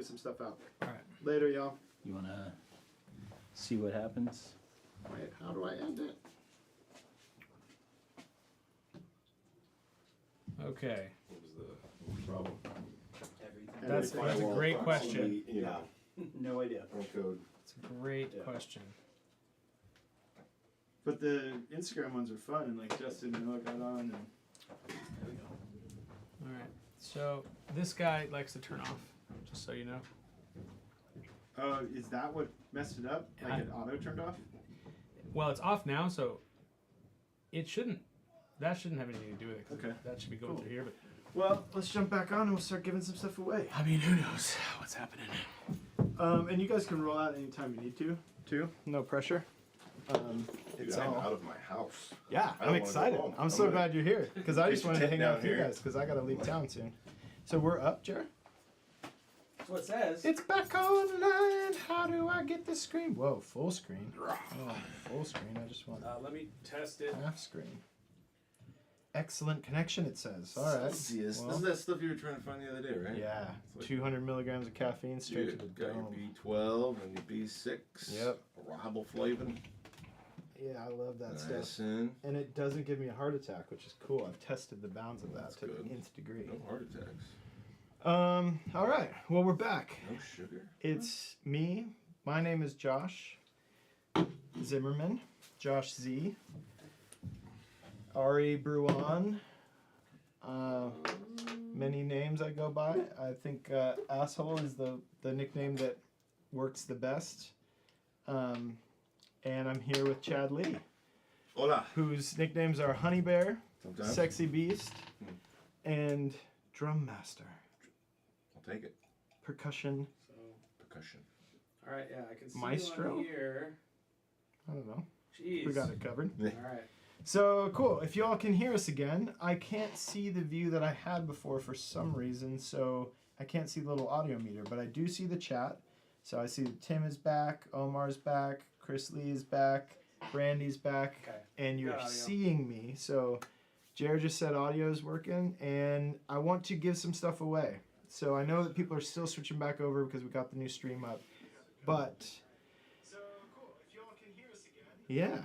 get some stuff out. All right. Later, y'all. You want to see what happens? Wait, how do I end it? Okay. What was the problem? Everything. That's a Firewall great proximity, question. You know, No idea. code. It's a great Yeah. question. But the Instagram ones are fun, and like Justin and Noah got on, and There we go. All right. So this guy likes to turn off, just so you know. is that what messed it up? Like it auto turned off? Well, it's off now, so it shouldn't. That shouldn't have anything to do with it. 'Cause Okay. That should be going Cool. through here, but Well, let's jump back on and we'll start giving some stuff away. I mean, who knows what's happening? And you guys can roll out anytime you need to, too. No pressure. Dude, I'm out of my house. Yeah, I don't I'm wanna excited. go home. I'm so gonna- glad you're here because I just Get your wanted to tent hang out down with you here. guys because I got to leave town soon. So we're up, Jared? That's what it says. It's back online. How do I get the screen? Whoa, full screen. Oh, full screen. I just want Let me test it. half screen. Excellent connection, it says. All right. Celsius. Well, This is that stuff you were trying to find the other day, right? yeah, It's like- 200 milligrams of caffeine straight to the Dude, got your dome. B12 and your B6. Yep. Riboflavin. Yeah, I love that stuff. Niacin. And it doesn't give me a heart attack, which is cool. I've tested the bounds of that That's to good. the nth degree. No heart attacks. All right. Well, we're back. No sugar. It's me. My name is Josh Zimmerman. Josh Z. Ari Bruan. Many names I go by. I think Asshole is the nickname that works the best. And I'm here with Chad Lee, Hola. whose nicknames are Honey Bear, Sometimes. Sexy Beast, and Drum Master. I'll take it. Percussion. So, Percussion. all right, yeah, I can see Maestro? you on here. I don't know. Jeez. We got it covered. All right. So cool. If y'all can hear us again, I can't see the view that I had before for some reason, so I can't see the little audio meter, but I do see the chat. So I see that Tim is back, Omar's back, Chris Lee is back, Brandy's back, Okay. and you're Got audio. seeing me. So Jared just said audio is working, and I want to give some stuff away. So I know that people are still switching back over because we got the new stream up, but so cool. If y'all can hear us again, yeah.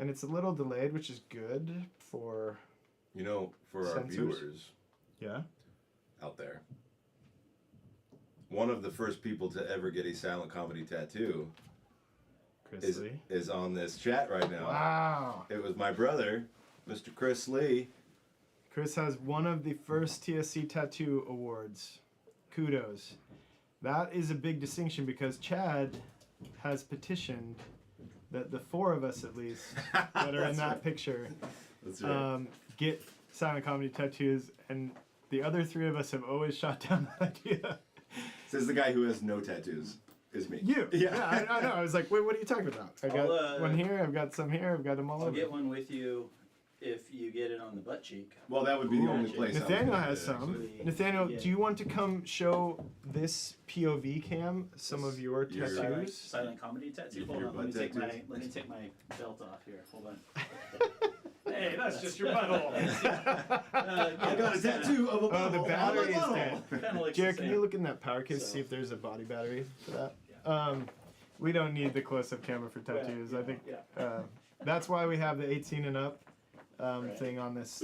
And it's a little delayed, which is good for You know, for our Sensors? viewers yeah. out there, one of the first people to ever get a silent comedy tattoo Chris Lee. is on this chat right now. Wow. It was my brother, Mr. Chris Lee. Chris has one of the first TSC tattoo awards. Kudos. That is a big distinction because Chad has petitioned that the four of us, at least, that are in That's that right. picture, That's right. get silent comedy tattoos, and the other three of us have always shot down that idea. Says the guy who has no tattoos. Is me. You. Yeah, I know. I was like, wait, what are you talking about? I got I'll, one here, I've got some here, I've got them all I'll over. get one with you if you get it on the butt cheek. Well, that would be the Ooh. only place. I was Nathaniel gonna has do it, some. actually. Nathaniel, Yeah. do you want to come show this POV cam some of your Your- tattoos? Silent comedy tattoo. Your Hold on, let me butt take my tattoos. let me take my belt off here. Hold on. Hey, that's just your butthole. I got a tattoo of a Oh, the bubble on battery my is butthole. dead. Kinda looks Jared, the can same. you look in that power case to So- see if there's a body battery for that? We don't need the close-up camera for tattoos. I think Yeah. that's why we have the 18 and up Right. thing on this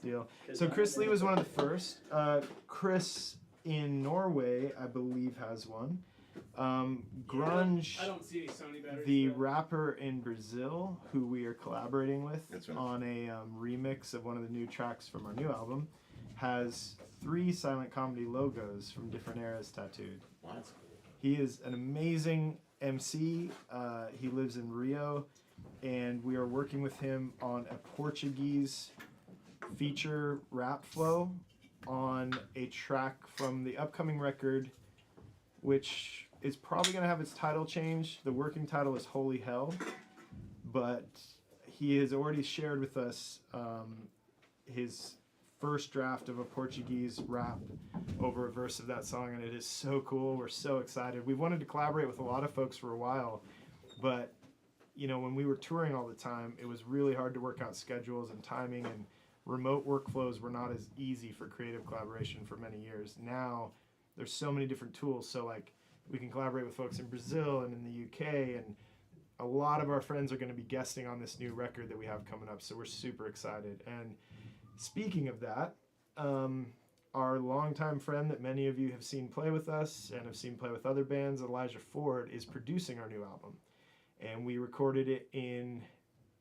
deal. 'Cause So I'm Chris Lee gonna- was one of the first. Chris in Norway, I believe, has one. Grunge. I don't see any Sony batteries. The though. rapper in Brazil, who we are collaborating with That's right. on a remix of one of the new tracks from our new album, has 3 silent comedy logos from different eras tattooed. Wow. He is an amazing MC. He lives in Rio, and we are working with him on a Portuguese feature rap flow on a track from the upcoming record, which is probably going to have its title changed. The working title is Holy Hell, but he has already shared with us his first draft of a Portuguese rap over a verse of that song, and it is so cool. We're so excited. We've wanted to collaborate with a lot of folks for a while, but you know, when we were touring all the time, it was really hard to work out schedules and timing, and remote workflows were not as easy for creative collaboration for many years. Now there's so many different tools. So like we can collaborate with folks in Brazil and in the UK, and a lot of our friends are going to be guesting on this new record that we have coming up. So we're super excited. And speaking of that, our longtime friend that many of you have seen play with us and have seen play with other bands, Elijah Ford, is producing our new album. And we recorded it in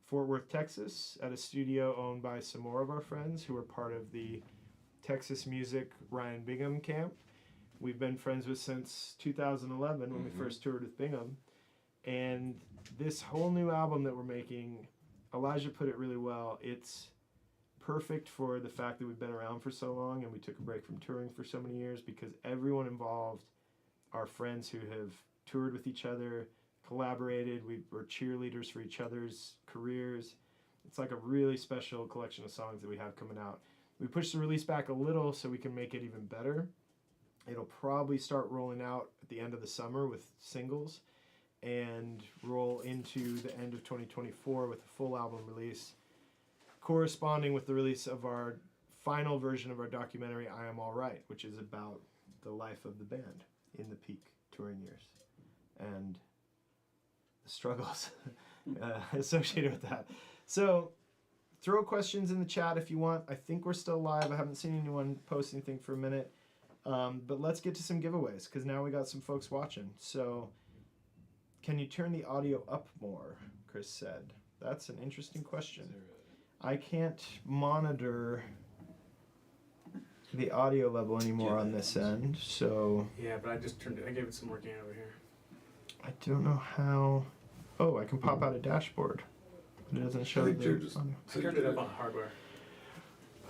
Fort Worth, Texas, at a studio owned by some more of our friends who are part of the Texas Music Ryan Bingham camp. We've been friends with since 2011 when we first toured with Bingham. And this whole new album that we're making, Elijah put it really well. It's perfect for the fact that we've been around for so long and we took a break from touring for so many years, because everyone involved are friends who have toured with each other, collaborated, we were cheerleaders for each other's careers. It's like a really special collection of songs that we have coming out. We pushed the release back a little so we can make it even better. It'll probably start rolling out at the end of the summer with singles and roll into the end of 2024 with a full album release, corresponding with the release of our final version of our documentary, I Am All Right, which is about the life of the band in the peak touring years and the struggles associated with that. So throw questions in the chat if you want. I think we're still live. I haven't seen anyone post anything for a minute. But let's get to some giveaways, because now we got some folks watching. So can you turn the audio up more, Chris said. That's an interesting question. I can't monitor the audio level anymore on this end, so Yeah, but I just turned it. I gave it some more gain over here. I don't know how. Oh, I can pop out a dashboard, but it doesn't show the audio. I turned it up on hardware.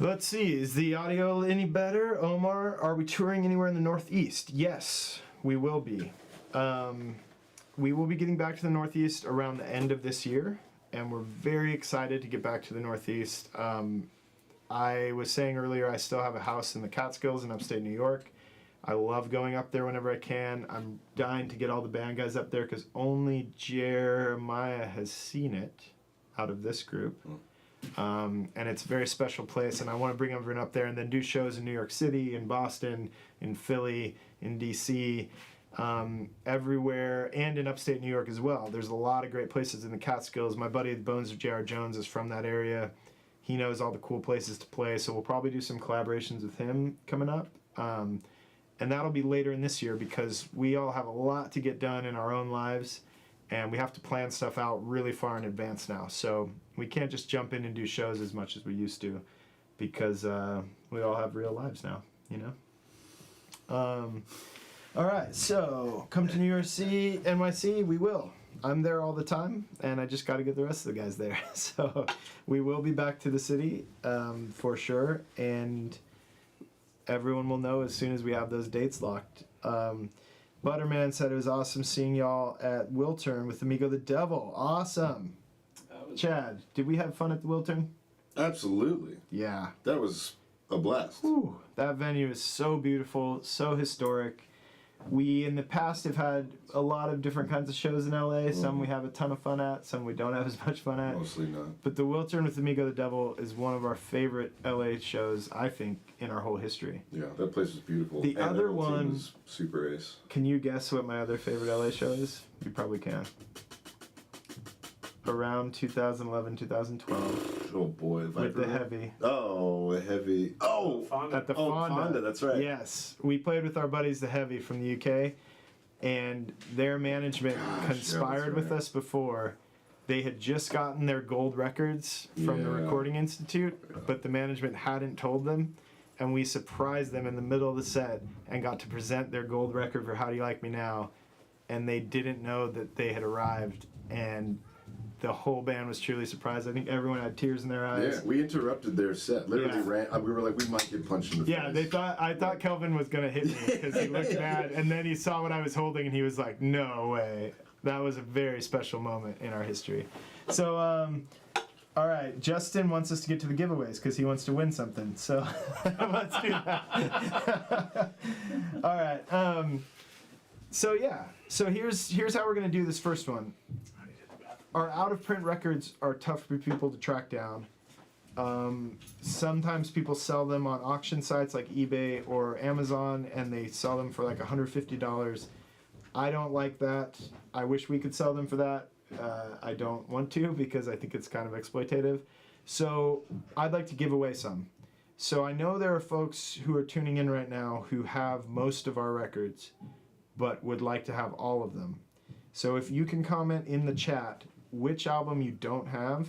Let's see, is the audio any better? Omar, are we touring anywhere in the Northeast? Yes, we will be. We will be getting back to the Northeast around the end of this year, and we're very excited to get back to the Northeast. I was saying earlier, I still have a house in the Catskills in upstate New York. I love going up there whenever I can. I'm dying to get all the band guys up there because only Jeremiah has seen it out of this group. And it's a very special place, and I want to bring everyone up there and then do shows in New York City, in Boston, in Philly, in DC, everywhere, and in upstate New York as well. There's a lot of great places in the Catskills. My buddy the Bones of J.R. Jones is from that area. He knows all the cool places to play, so we'll probably do some collaborations with him coming up. And that'll be later in this year because we all have a lot to get done in our own lives, and we have to plan stuff out really far in advance now. So we can't just jump in and do shows as much as we used to because we all have real lives now, you know? All right, so come to New York City, NYC, we will. I'm there all the time, and I just got to get the rest of the guys there. So we will be back to the city for sure, and everyone will know as soon as we have those dates locked. Butterman said it was awesome seeing y'all at Wiltern with Amigo the Devil. Awesome. Chad, did we have fun at the Wiltern? Absolutely. Yeah. That was a blast. Whew, that venue is so beautiful, so historic. We, in the past, have had a lot of different kinds of shows in LA. Some we have a ton of fun at, some we don't have as much fun at. Mostly not. But the Wiltern with Amigo the Devil is one of our favorite LA shows, I think, in our whole history. Yeah, that place was beautiful. The and other that whole team one- was super ace. Can you guess what my other favorite LA show is? You probably can. Around 2011, 2012. Oh boy, With Viper. the Heavy. Oh, the Heavy. Oh, At the Fonda, that's right. Yes. We played with our buddies, the Heavy, from the UK, and their management conspired with right. us before. They had just gotten their gold records from the Yeah. Recording Institute, but the management hadn't told them, and we surprised them in the middle of the set and got to present their gold record for How Do You Like Me Now, and they didn't know that they had arrived, and the whole band was truly surprised. I think everyone had tears in their eyes. Yeah, we interrupted their set. Literally Yeah. ran. We were like, we might get punched in the Yeah, face. I thought Kelvin was gonna hit me because he looked mad, and then he saw what I was holding, and he was like, "No way!" That was a very special moment in our history. So, all right, Justin wants us to get to the giveaways because he wants to win something. So let's do that. All right. So yeah. So here's how we're gonna do this first one. Our out-of-print records are tough for people to track down. Sometimes people sell them on auction sites like eBay or Amazon, and they sell them for like $150. I don't like that. I wish we could sell them for that. I don't want to because I think it's kind of exploitative. So I'd like to give away some. So I know there are folks who are tuning in right now who have most of our records, but would like to have all of them. So if you can comment in the chat which album you don't have,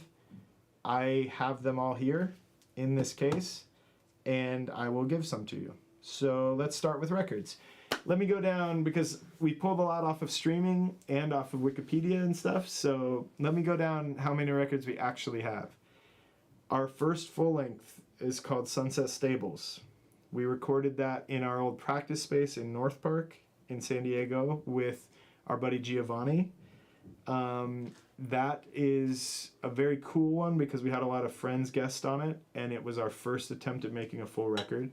I have them all here in this case, and I will give some to you. So let's start with records. Let me go down because we pulled a lot off of streaming and off of Wikipedia and stuff. So let me go down how many records we actually have. Our first full length is called Sunset Stables. We recorded that in our old practice space in North Park in San Diego with our buddy Giovanni. That is a very cool one because we had a lot of friends guest on it, and it was our first attempt at making a full record.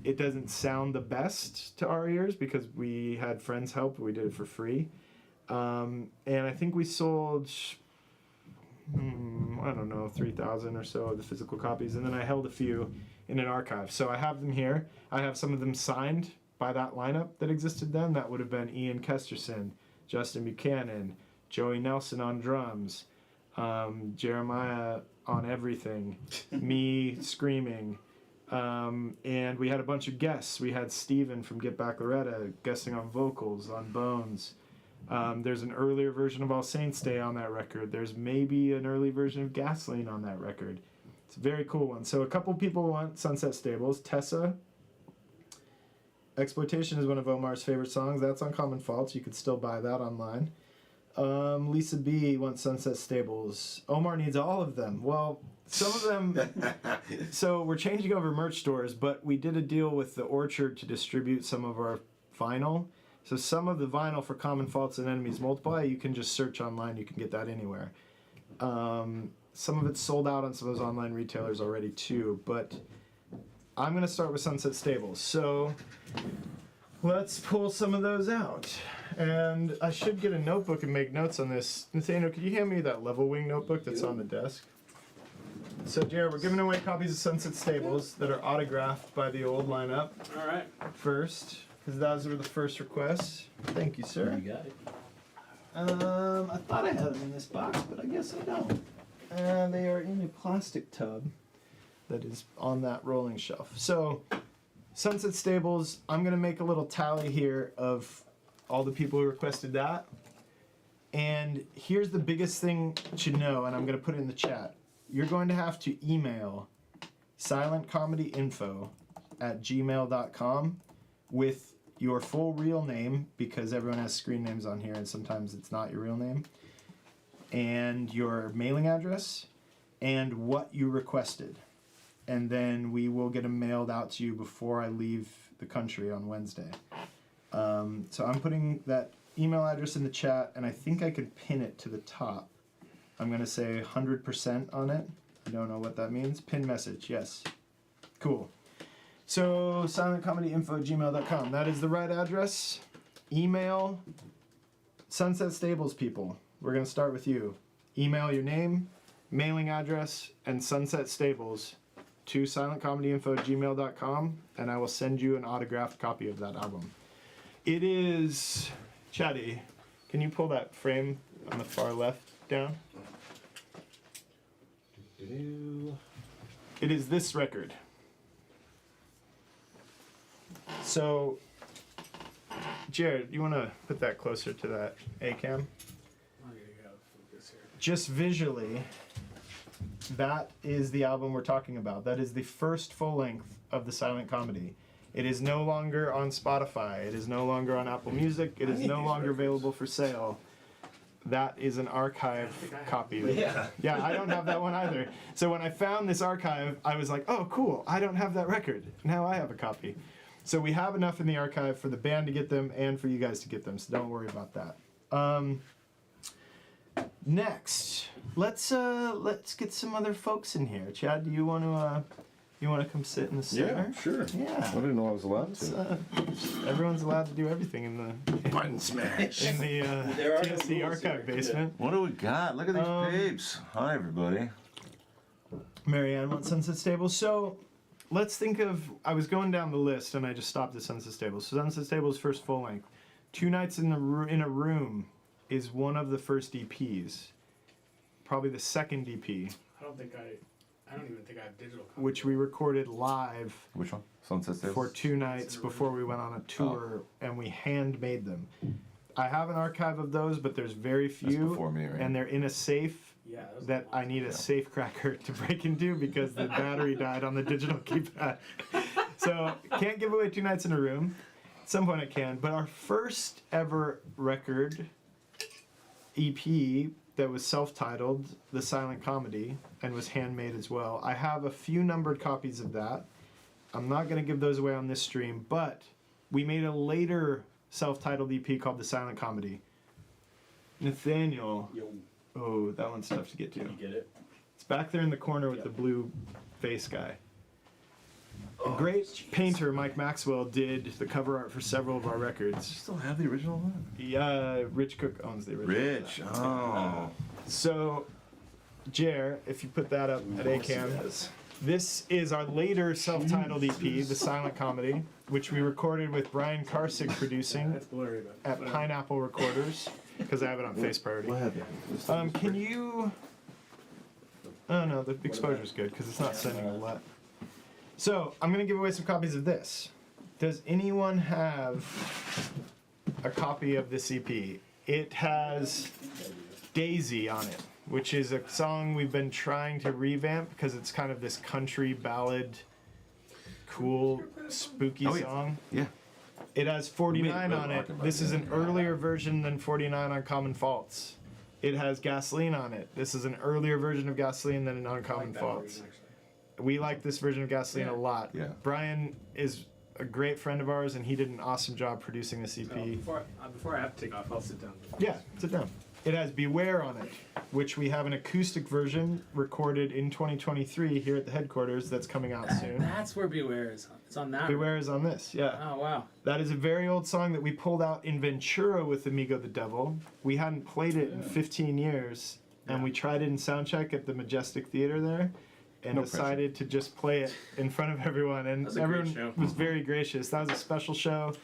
It doesn't sound the best to our ears because we had friends help. We did it for free. And I think we sold, I don't know, 3,000 or so of the physical copies. And then I held a few in an archive. So I have them here. I have some of them signed by that lineup that existed then. That would have been Ian Kesterson, Justin Buchanan, Joey Nelson on drums, Jeremiah on everything, me screaming. And we had a bunch of guests. We had Steven from Get Back Loretta guesting on vocals, on Bones. There's an earlier version of All Saints Day on that record. There's maybe an early version of Gasoline on that record. It's a very cool one. So a couple people want Sunset Stables. Tessa. Exploitation is one of Omar's favorite songs. That's on Common Faults. You could still buy that online. Lisa B wants Sunset Stables. Omar needs all of them. Well, some of them... So we're changing over merch stores, but we did a deal with the Orchard to distribute some of our vinyl. So some of the vinyl for Common Faults and Enemies Multiply, you can just search online. You can get that anywhere. Some of it's sold out on some of those online retailers already too, but I'm going to start with Sunset Stables. So let's pull some of those out. And I should get a notebook and make notes on this. Nathaniel, could you hand me that Level Wing notebook that's on the desk? So, Jared, we're giving away copies of Sunset Stables that are autographed by the old lineup All right. first, because those were the first requests. Thank you, sir. You got it. I thought I had them in this box, but I guess I don't. And they are in a plastic tub that is on that rolling shelf. So, Sunset Stables, I'm going to make a little tally here of all the people who requested that. And here's the biggest thing to know, and I'm going to put it in the chat. You're going to have to email silentcomedyinfo@gmail.com with your full real name, because everyone has screen names on here and sometimes it's not your real name, and your mailing address, and what you requested. And then we will get them mailed out to you before I leave the country on Wednesday. So I'm putting that email address in the chat, and I think I could pin it to the top. I'm going to say 100% on it. I don't know what that means. Pin message, yes. Cool. So silentcomedyinfo@gmail.com. That is the right address. Email Sunset Stables people. We're going to start with you. Email your name, mailing address, and Sunset Stables to silentcomedyinfo@gmail.com, and I will send you an autographed copy of that album. It is... Chatty, can you pull that frame on the far left down? It is this record. So, Jared, you want to put that closer to that A-cam? I'm gonna get out of focus here. Just visually, that is the album we're talking about. That is the first full length of the Silent Comedy. It is no longer on Spotify. It is no longer on Apple Music. It is no longer available for sale. That is an archive copy. Yeah, I don't have that one either. So when I found this archive, I was like, oh, cool, I don't have that record. Now I have a copy. So we have enough in the archive for the band to get them and for you guys to get them, so don't worry about that. Next, let's get some other folks in here. Chad, do you want to come sit in the center? Yeah, sure. Yeah. I didn't know I was allowed to. Everyone's allowed to do everything in the Button smash. in the There are no TSC rules archive here. basement. What do we got? Look at these papes. Hi, everybody. Marianne wants Sunset Stables. So let's think of. I was going down the list and I just stopped at Sunset Stables. So Sunset Stables' first full length. Two Nights in a Room is one of the first EPs. Probably the second EP, I don't even think I have digital copies. which we recorded live Which one? Sunset Stables? for 2 nights before we went on a tour, and we handmade them. I have an archive of those, but there's very That's few, before me, right? and they're in a safe Yeah. that I need a safe cracker to break into because the battery died on the digital keypad. So can't give away 2 Nights in a Room. At some point I can, but our first ever record EP that was self-titled, The Silent Comedy, and was handmade as well. I have a few numbered copies of that. I'm not going to give those away on this stream, but we made a later self-titled EP called The Silent Comedy. Nathaniel, Yo, oh, that one's tough to get to. you get it? It's back there in the corner with Yeah. the blue face guy. A great painter, Mike Maxwell, did the cover art for several of our You records. still have the original one? Yeah, Rich Cook owns the original. Rich. Oh. So, Jer, if you put that up at ACAM, this is our later self-titled EP, The Silent Comedy, which we recorded with Brian Karsick producing That's blurry, but at Pineapple Recorders, because I have it on Face Priority. What have you? Can you? Oh no, the exposure's good because it's not sending a lot. So I'm gonna give away some copies of this. Does anyone have a copy of this EP? It has Daisy on it, which is a song we've been trying to revamp because it's kind of this country ballad, cool, spooky Oh, yeah. song. Yeah. It has 49 Wait, on it. Mark and This is an Brian. earlier version than 49 on Common Faults. It has Gasoline on it. This is an earlier version of Gasoline than on Common Faults. We like this version of Gasoline a lot. Yeah. Brian is a great friend of ours, and he did an awesome job producing this EP. Before I have to take off, I'll sit down. Yeah, sit down. It has Beware on it, which we have an acoustic version recorded in 2023 here at the headquarters that's coming out soon. That's where Beware is on. It's on that. Beware is on this, yeah. Oh wow. That is a very old song that we pulled out in Ventura with Amigo the Devil. We hadn't played it in 15 years, and we tried it in soundcheck at the Majestic Theater there, and No decided to just play it in front of everyone, and was a great everyone show. was very gracious. That was a special show.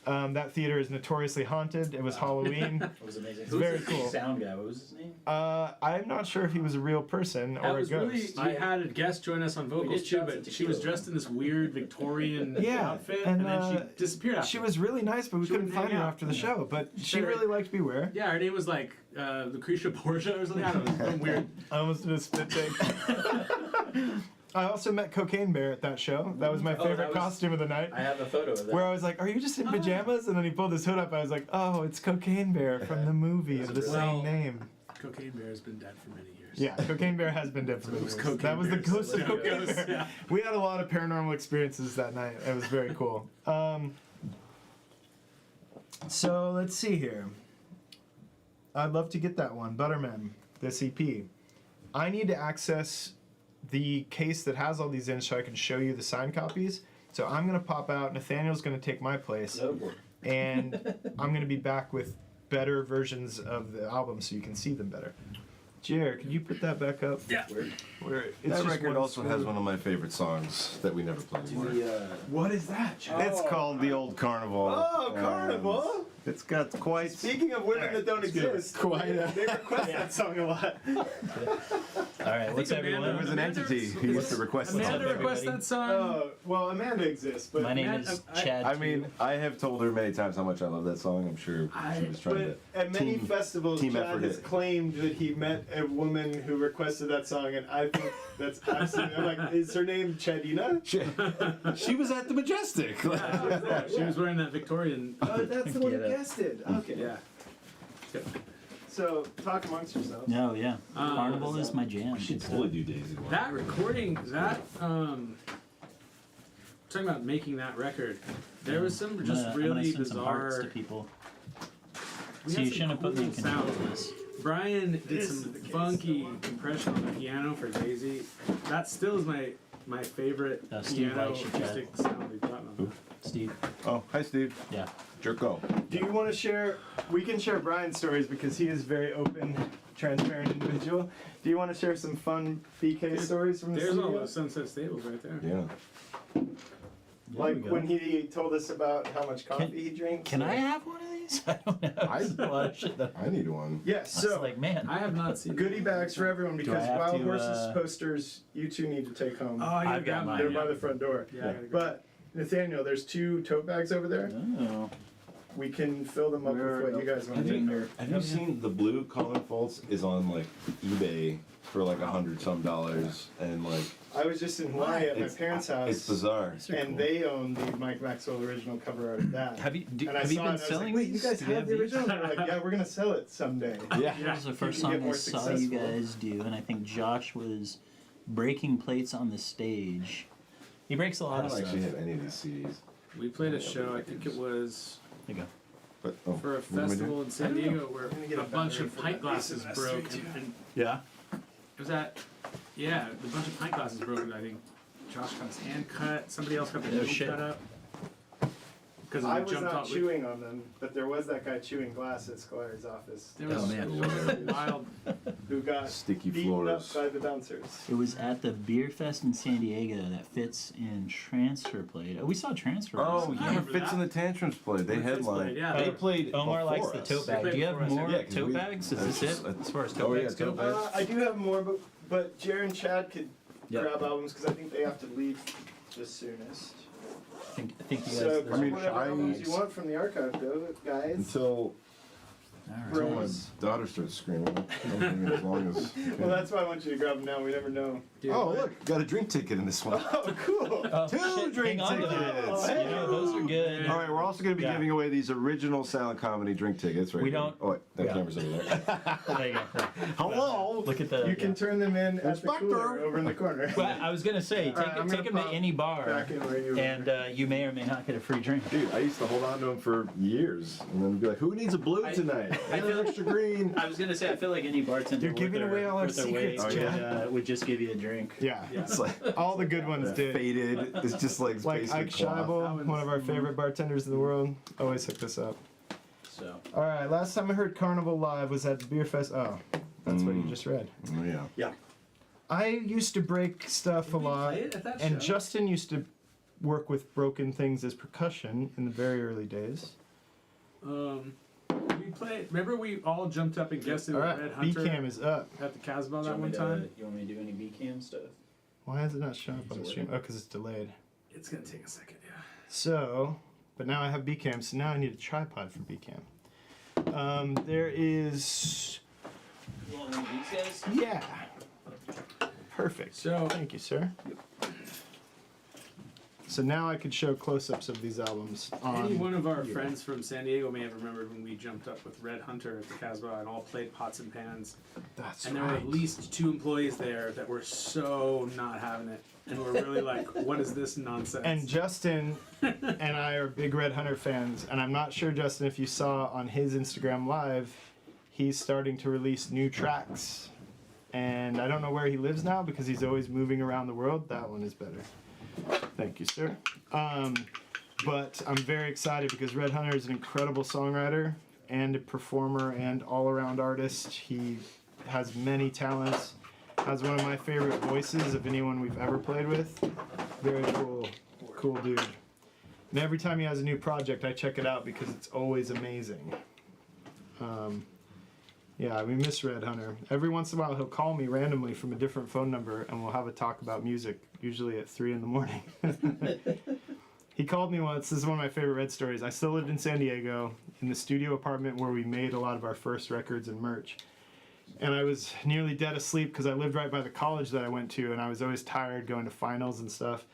That theater is notoriously haunted. It was Halloween. It was amazing. very Who's the cool. sound guy? What was his name? I'm not sure if he was a real person That or a was really. ghost. I had a guest join us on vocals did too, shots but of she was tequila. dressed in this weird Victorian Yeah, outfit, and, and then she disappeared after. She was really nice, but we couldn't wouldn't find her hang out. after the show. But she said- really liked Beware. Yeah, her name was like Lucretia Borgia or something. I don't know, some weird. I almost did a spit take. I also met Cocaine Bear at that show. That was my Oh, favorite that was- costume of the night. I have a photo of that. Where I was like, "Are you just in pajamas?" And then he pulled his hood up. I was like, "Oh, it's Cocaine Bear from the movie of the Well- same name." Cocaine Bear has been dead for many years. Yeah, Cocaine Bear has been dead for many was years. Cocaine That was the Bear's ghost of yeah, Cocaine ghost, Bear. yeah. We had a lot of paranormal experiences that night. It was very cool. So let's see here. I'd love to get that one, Butterman, this EP. I need to access the case that has all these in so I can show you the signed copies. So I'm gonna pop out. Nathaniel's gonna take my place, Oh, boy. and I'm gonna be back with better versions of the album so you can see them better. Jared, could you put that back up? Yeah. Weird. Where it's That just record one also has score. one of my favorite songs that we never play anymore. What is that, Jared? It's called The Old Carnival. Oh, and Carnival! It's got quite. Speaking of women that don't exist, they request that song a lot. All right, what's Amanda- everyone? There was an entity who used to request the Amanda song. requested that song. Oh, well, Amanda exists, but My name Matt, is I- Chad. I mean, I have told her many times how much I love that song. I'm sure she was trying to. but at many team- festivals, team Chad effort has it. claimed that he met a woman who requested that song, and I think that's absolutely. I'm like, is her name Chadina? She was at the Majestic. She was wearing that Victorian. Oh, that's the one who Get it. guessed it. Okay. Yeah. So talk amongst yourselves. No, yeah. Carnival is my jam. Should totally do Daisy. That recording, talking about making that record, there was some I'm just gonna really send some hearts bizarre. to people. We So had you some shouldn't have put me in cool control sounds. of this. Brian did This some is the case. funky compression on the piano for Daisy. That still is my favorite Steve piano likes you, Chad. acoustic sound we've gotten on that. Steve. Oh, hi, Steve. Yeah. Jerko. Do you want to share? We can share Brian's stories because he is a very open, transparent individual. Do you want to share some fun BK stories from the There's all studio? those Sunset Stables right there. Yeah. Like when he told us about how much coffee he drinks. Can or- I have one of these? I don't know. There's a lot of shit that I need one. Yes. I was So like, man. I have not seen goodie bags for everyone I because have Wild to, Horses posters you two need to take home. Oh, I I've got mine. They're yeah. by the front door. Yeah, I gotta go. But Nathaniel, there's 2 tote bags over there. Oh. We can fill them up with what you guys want Have to you, do. have you seen the blue Colin Foltz is on like eBay for like $100-some, and like I was just in Hawaii at my parents' house. it's bizarre. And they own the Mike Maxwell original cover art of that. Have you and I have you saw it been and I was selling like, wait, you these? guys Do you have the these? original? They're like, yeah, we're gonna sell it someday. Yeah. That was the first can get song I more saw you successful. guys do, and I think Josh was breaking plates on the stage. He breaks a I lot don't of stuff. actually have any of these CDs. We played a show, I think it was There you go. But oh, for a what am I doing? festival in San Diego where gonna get a a bunch battery of for pint that glasses piece of broke. S3 And Yeah. it was at, yeah, a bunch of pint glasses broke, and I think Josh got his hand cut, somebody else got their Oh, knee shit. cut up. Because I we was jumped not out. chewing on them, but there was that guy chewing glass at Scolari's office There was Oh, man. a wild. who got Sticky beaten up floors. by the bouncers. It was at the beer fest in San Diego that fits in Transfer Plate. Oh, we saw Transfer. Oh recently. yeah, remember Fits that. in the Tantrums played. They When Fits headlined. played, yeah. They played. Omar likes before the us. tote bag. They Do you have played for us, more yeah, 'cause tote we- bags? Is that's this it? just- As far as tote Oh, yeah, bags tote go? bags. I do have more, but Jared and Chad could Yep. grab albums because I think they have to leave the soonest. I think you guys. So there's- I mean, whatever I- albums you want from the archive, though, guys. Until all right. Bro. my daughter starts screaming. I mean, as long as. Well, that's why I want you to grab them now. We never know. Dude, Oh look, got a drink ticket in this one. Oh, cool. Oh, Two shit, drink hang on to tickets. those. Oh, You know, those are good. All right, we're also going to be Yeah. giving away these original silent comedy drink tickets. Right We here. don't- Oh, wait, that yeah. camera's over there. There you go. Hello. Look at the. You can turn them in at the Inspector. cooler over in the corner. Well, I was gonna say, take, Alright, I'm take gonna them to pop any bar, Back in where you were. and you may or may not get a free drink. Dude, I used to hold on to them for years, and then be like, "Who needs a blue tonight? I I feel- feel extra green." I was gonna say, I feel like any bartender You're giving away all our secrets, would just give you a drink. Yeah. It's like All the good ones did. faded. It's just like Like basically Ike cloth. Scheibel, one of our favorite bartenders in the world, always hooked us up. So All right, last time I heard Carnival live was at the Beer Fest. Oh, that's what you just read. Oh, yeah. I used to break stuff a we lot, play it at that and show? Justin used to work with broken things as percussion in the very early days. We played. Remember, we all jumped up and guessed it All was right, Red B Hunter Cam is up. at the Casbah you that want, one me time. to, you want me to do any BCam stuff? Why is it not showing up on the Is it stream? Oh, because it's delayed. It's gonna take a second, yeah. So, but now I have B Cam, so now I need a tripod for B Cam. There is. You want one of these guys? Yeah. Perfect. So- thank you, sir. So now I could show close-ups of these albums. Any one of our here. friends from San Diego may have remembered when we jumped up with Red Hunter at the Casbah and all played pots and pans. That's And there were right. at least 2 employees there that were so not having it. And were really like, what is this nonsense? And Justin and I are big Red Hunter fans, and I'm not sure, Justin, if you saw on his Instagram Live, he's starting to release new tracks. And I don't know where he lives now because he's always moving around the world. That one is better. Thank you, sir. But I'm very excited because Red Hunter is an incredible songwriter and a performer and all-around artist. He has many talents. Has one of my favorite voices of anyone we've ever played with. Very cool dude. And every time he has a new project, I check it out because it's always amazing. Yeah, we miss Red Hunter. Every once in a while, he'll call me randomly from a different phone number, and we'll have a talk about music, usually at 3 in the morning. He called me once. This is one of my favorite Red stories. I still lived in San Diego, in the studio apartment where we made a lot of our first records and merch. And I was nearly dead asleep because I lived right by the college that I went to, and I was always tired going to finals and stuff.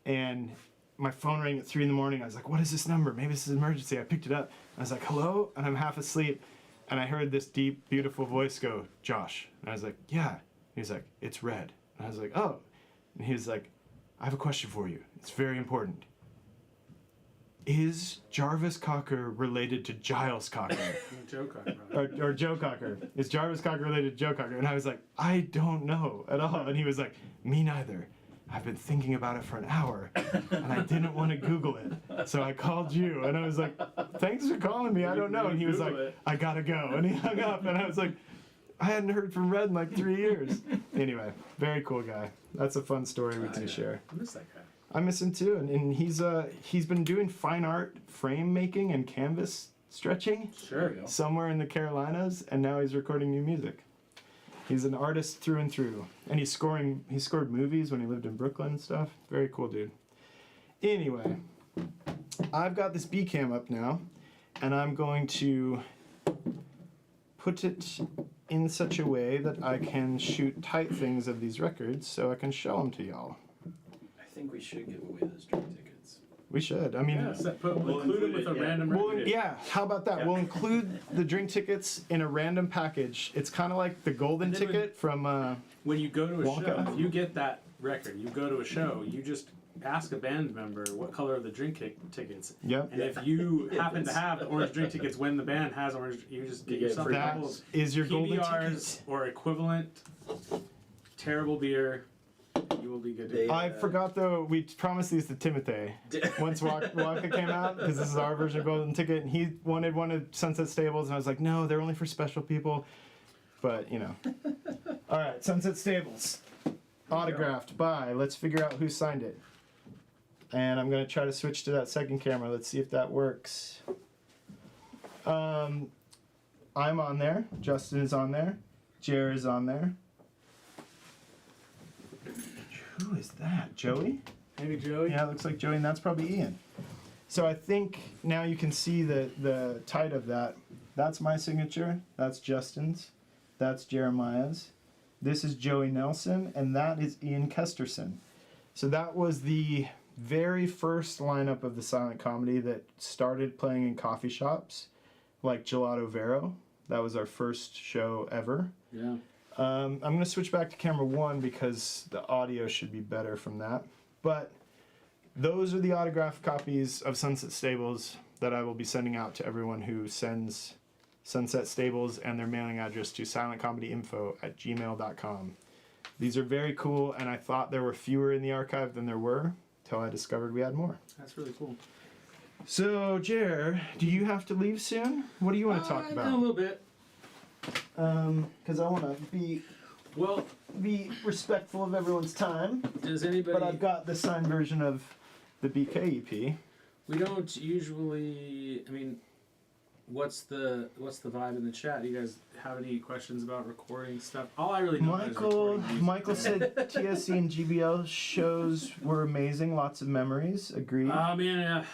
And my phone rang at 3 in the morning. I was like, what is this number? Maybe this is an emergency. I picked it up. I was like, hello? And I'm half asleep. And I heard this deep, beautiful voice go, Josh. And I was like, yeah. And he's like, it's Red. And I was like, oh. And he was like, I have a question for you. It's very important. Is Jarvis Cocker related to Giles Cocker? Joe Cocker. or Joe Cocker. Is Jarvis Cocker related to Joe Cocker? And I was like, I don't know at all. And he was like, me neither. I've been thinking about it for an hour, and I didn't want to Google it. So I called you, and I was like, thanks for calling me. I don't know. And he was like, I gotta go. And he hung up, and I was like, I hadn't heard from Red in like 3 years. Anyway, very cool guy. That's a fun story we can share. I miss that guy. I miss him too, and he's been doing fine art frame making and canvas stretching Sure. somewhere in the Carolinas, and now he's recording new music. He's an artist through and through, and he scored movies when he lived in Brooklyn and stuff. Very cool dude. Anyway, I've got this B cam up now, and I'm going to put it in such a way that I can shoot tight things of these records so I can show them to y'all. I think we should give away those drink tickets. We should. I mean, We'll include it with a random record. yeah, how about that? We'll include the drink tickets in a random package. It's kind of like the golden And then ticket from When you go to a Wonka? show, if you get that record, you go to a show, you just ask a band member what color are the drink tickets. Yep. And if you happen to have the orange drink tickets when the band has orange, you just get You get yourself a free couple That of is your golden PBRs ticket. or equivalent terrible beer. You will be good to They- go. I forgot though, we promised these to Timothy once Wonka came out, because this is our version of Golden Ticket, and he wanted one of Sunset Stables, and I was like, no, they're only for special people. But, you know. Alright, Sunset Stables. Autographed by, let's figure out who signed it. And I'm going to try to switch to that second camera. Let's see if that works. I'm on there. Justin is on there. Jer is on there. Who is that? Joey? Maybe Joey? Yeah, it looks like Joey, and that's probably Ian. So I think now you can see the title of that. That's my signature. That's Justin's. That's Jeremiah's. This is Joey Nelson, and that is Ian Kesterson. So that was the very first lineup of the silent comedy that started playing in coffee shops, like Gelato Vero. That was our first show ever. Yeah. I'm going to switch back to camera 1 because the audio should be better from that. But those are the autographed copies of Sunset Stables that I will be sending out to everyone who sends Sunset Stables and their mailing address to silentcomedyinfo@gmail.com. These are very cool, and I thought there were fewer in the archive than there were, till I discovered we had more. That's really cool. So, Jer, do you have to leave soon? What do you want to talk A about? little bit. Because I want to Well, be respectful of everyone's time. does anybody... But I've got the signed version of the BK EP. We don't usually. I mean, what's the vibe in the chat? Do you guys have any questions about recording stuff? All I really know is recording music. Michael said TSC and GBL shows were amazing. Lots of memories. Agreed. Oh man,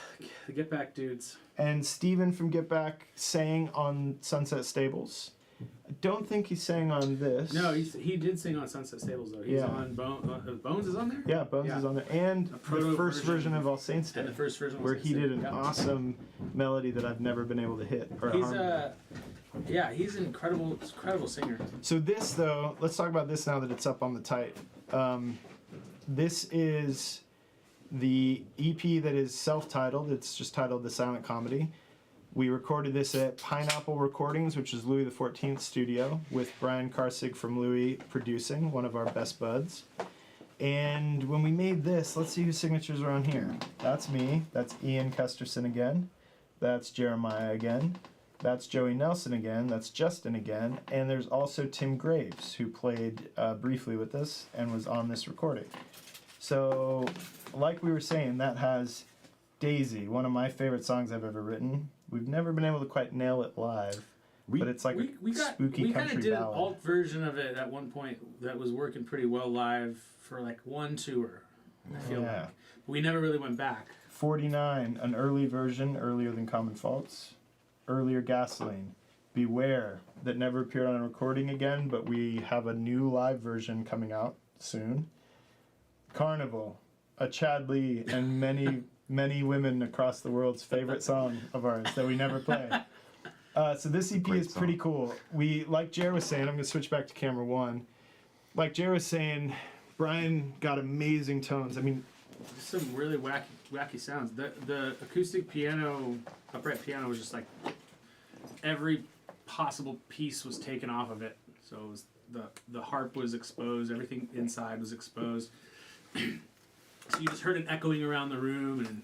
the Get Back dudes. And Steven from Get Back sang on Sunset Stables. I don't think he sang on this. No, he did sing on Sunset Stables though. He's Yeah. on Bones is on there. Yeah, Bones Yeah. is on there. And A the proto first version of All Saints Day. And the first version was where he did an yeah. awesome melody that I've never been able to hit. Or He's harmony. he's an incredible singer. So this though, let's talk about this now that it's up on the tight. This is the EP that is self-titled. It's just titled The Silent Comedy. We recorded this at Pineapple Recordings, which is Louis XIV studio, with Brian Karsig from Louis producing, one of our best buds. And when we made this, let's see whose signatures are on here. That's me. That's Ian Kesterson again. That's Jeremiah again. That's Joey Nelson again. That's Justin again. And there's also Tim Graves, who played briefly with us and was on this recording. So, like we were saying, that has Daisy, one of my favorite songs I've ever written. We've never been able to quite nail it live, but it's like we spooky kind country of did ballad. an alt version of it at one point that was working pretty well live for like one tour. I feel Yeah. like we never really went back. 49, an early version, earlier than Common Faults. Earlier Gasoline. Beware, that never appeared on a recording again, but we have a new live version coming out soon. Carnival, a Chad Lee and many women across the world's favorite song of ours that we never play. So this EP is pretty cool. We, like Jer was saying, I'm going to switch back to camera 1. Like Jer was saying, Brian got amazing tones. I mean, Some really wacky sounds. The acoustic piano, upright piano, was just like every possible piece was taken off of it. So it was the harp was exposed, everything inside was exposed. so you just heard it echoing around the room, and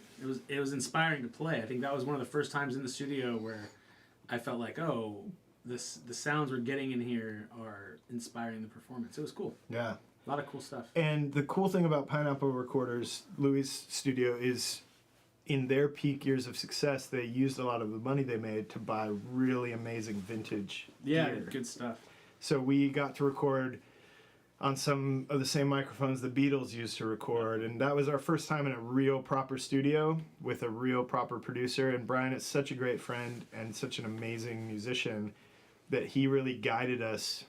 it was inspiring to play. I think that was one of the first times in the studio where I felt like, oh, the sounds we're getting in here are inspiring the performance. It was cool. Yeah. A lot of cool stuff. And the cool thing about Pineapple Recorders, Louis' studio, is in their peak years of success, they used a lot of the money they made to buy really amazing vintage gear. Good stuff. So we got to record on some of the same microphones the Beatles used to record, and that was our first time in a real proper studio with a real proper producer. And Brian is such a great friend and such an amazing musician that he really guided us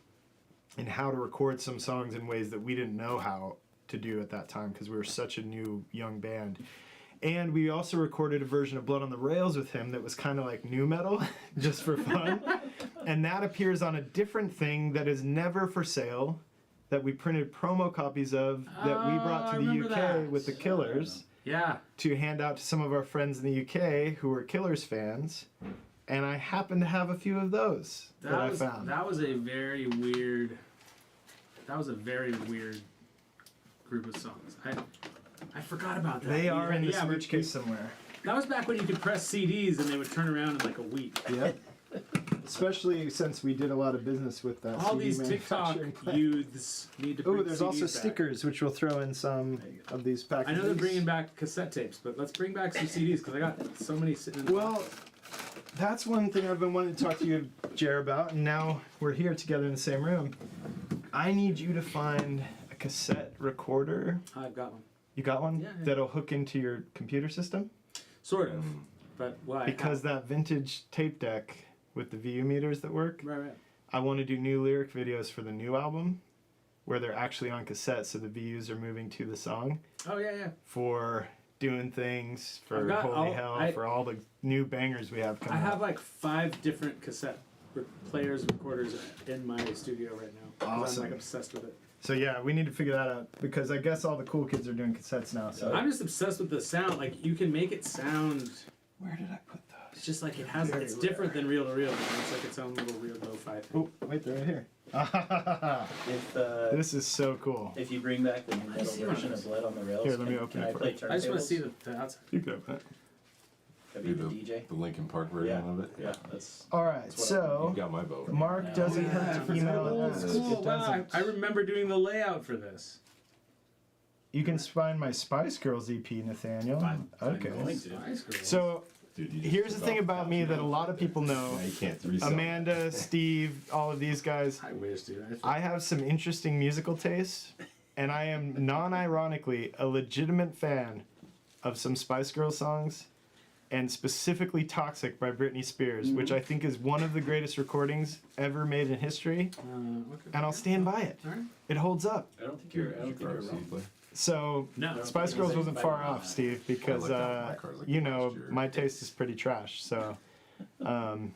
in how to record some songs in ways that we didn't know how to do at that time because we were such a new young band. And we also recorded a version of Blood on the Rails with him that was kind of like nu metal, just for fun. And that appears on a different thing that is never for sale, that we printed promo copies of, that we brought to the UK with the Killers to hand out to some of our friends in the UK who were Killers fans. And I happen to have a few of those that I found. That was a very weird group of songs. I forgot about that. They are in this merch case somewhere. That was back when you could press CDs and they would turn around in like a week. Yep. Especially since we did a lot of business with that. All CD these TikTok youths need to print there's CDs also back. stickers, which we'll throw in some of these I packages. know they're bringing back cassette tapes, but let's bring back some CDs because I got so many sitting in the Well, that's one thing I've been wanting to talk to you, Jer, about, and now we're here together in the same room. I need you to find a cassette recorder. I've got one. You got one? Yeah. That'll hook into your computer system? Sort of. But why? Because that vintage tape deck with the VU meters that work, Right. I want to do new lyric videos for the new album where they're actually on cassette, so the VUs are moving to the song Oh, yeah. for doing things, for I've got Holy all- Hell, for all the new bangers we have I coming have up. like 5 different cassette players, recorders in my studio right now. 'Cause Awesome. I'm like obsessed with it. So yeah, we need to figure that out because I guess all the cool kids are doing cassettes now. So I'm just obsessed with the sound. Like you can make it sound. where did I put those? It's just like it has. Very It's different than reel to reel. It's like its own little real lo-fi thing. Oh, wait, they're right here. If This is so cool. if you bring back the new metal see one of version those. of Blood on the Rails, Here, let me can, open can it I for play you. turntables? I just want to see the outside. You can open it. Can I be the DJ? The Linkin Park version Yeah. of it. Yeah, that's. All right, That's what so You got my vote. Mark Yeah. doesn't Oh, have to email Old us. school. It Wow, doesn't. I remember doing the layout for this. You can find my Spice Girls EP, Nathaniel. Okay. going to. Spice Girls. So Dude, you just here's the took thing off about me that a lot of people know. Now you can't resell. Amanda, Steve, all of these guys. I wish, dude. I have some interesting musical tastes, and I am non-ironically a legitimate fan of some Spice Girls songs, and specifically Toxic by Britney Spears, which I think is one of the greatest recordings ever made in history, Okay. and I'll stand by it. All right. It holds up. I don't think you're wrong. So No. Spice Girls wasn't far off, Steve, because I looked at my cars like you last know year. my taste is pretty trash. So Mine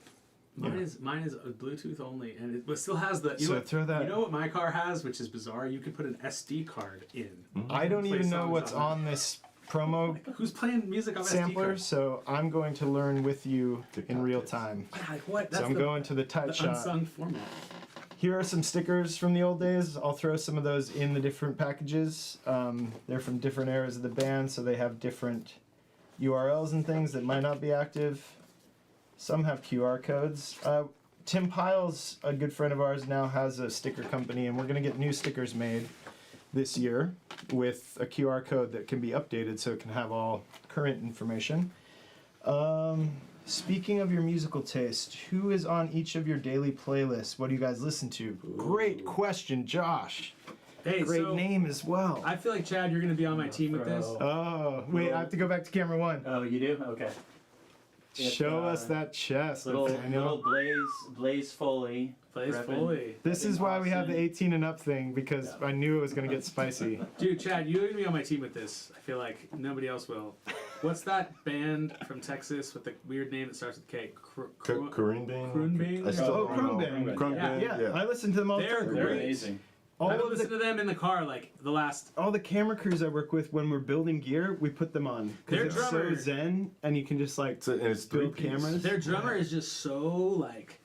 is a Bluetooth only, and it but still has the. You So know, throw that- You know what my car has, which is bizarre. You can put an SD card in. I don't Play even know songs what's on it. on this promo Who's playing music on sampler, SD cards? so I'm going to learn with you in TikTok real kids. time. Yeah, like what? That's So I'm the, going to the tight the shot. unsung format. Here are some stickers from the old days. I'll throw some of those in the different packages. They're from different eras of the band, so they have different URLs and things that might not be active. Some have QR codes. Tim Piles, a good friend of ours, now has a sticker company, and we're going to get new stickers made this year with a QR code that can be updated so it can have all current information. Speaking of your musical taste, who is on each of your daily playlists? What do you guys listen to? Great question, Josh. Hey, Great so name as well. I feel like Chad, you're going to be on my team with this. Oh, wait, I have to go back to camera one. Oh, you do? Okay. If, Show us that chest, Little Nathaniel. Blaze Foley. Plays Reppin'. fully. This is why we have the Austin. 18 and up thing, because I knew it was going to get spicy. Dude, Chad, you're going to be on my team with this. I feel like nobody else will. What's that band from Texas with the weird name that starts with K? Krumbane? Krumbane? I still Oh, don't know. Krumbane. Krumbane, Yeah, I listen to them all the They're time. They're great. amazing. All I've of listened the, to them in the car like the last. all the camera crews I work with, when we're building gear, we put them on. Their Because it's drummer- so zen, and you can just like And it's three build cameras. Their drummer is just so like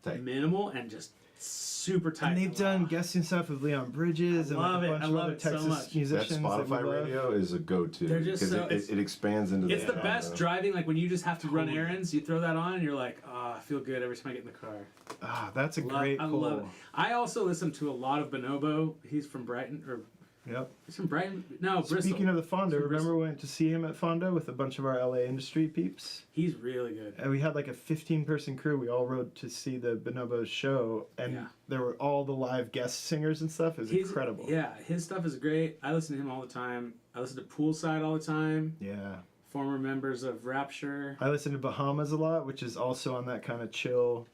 Tight. minimal and just super tight. And they've done guesting stuff with Leon Bridges and like love a it. bunch I of love other it so Texas much. That musicians. that we Spotify love. radio is a go-to They're just because so- it expands into It's the best driving, like when you just have to run Totally. errands, you throw that on and you're like, I feel good every time I get in the car. Ah, that's a Love- great I pull. love it. I also listen to a lot of Bonobo. He's from Brighton, or Yep. he's from Brighton? No, Bristol. Speaking of the Fonda, From remember we went to see him at Fonda with a bunch of our LA industry peeps? He's really good. And we had like a 15-person crew. We all rode to see the Bonobo show, and Yeah. there were all the live guest singers and stuff. It was incredible. Yeah, his stuff is great. I listen to him all the time. I listen to Poolside all the time. Yeah. Former members of Rapture. I listen to Bahamas a lot, which is also on that kind of chill,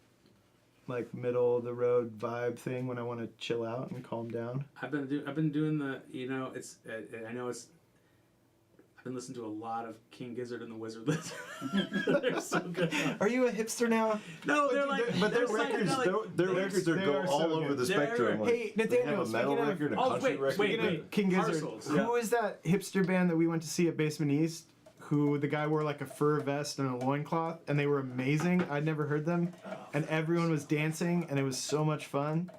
like middle of the road vibe thing when I want to chill out and calm down. I've been doing the, it's I know it's. I've been listening to a lot of King Gizzard and the Wizard Lizard. They're so good. Are you a hipster now? No, they're like, But their they're records, psychedelic. their records are they go are all so over good. the They're- spectrum. Like, Hey, they Nathaniel, have a metal speaking of- record, a Oh, country wait, record. wait, Speaking wait. of King Gizzard, Parcels. who was that hipster band that we went to see at Basement East? Who the guy wore like a fur vest and a loincloth, and they were amazing. I'd never heard them, and everyone was dancing, and it was so much fun.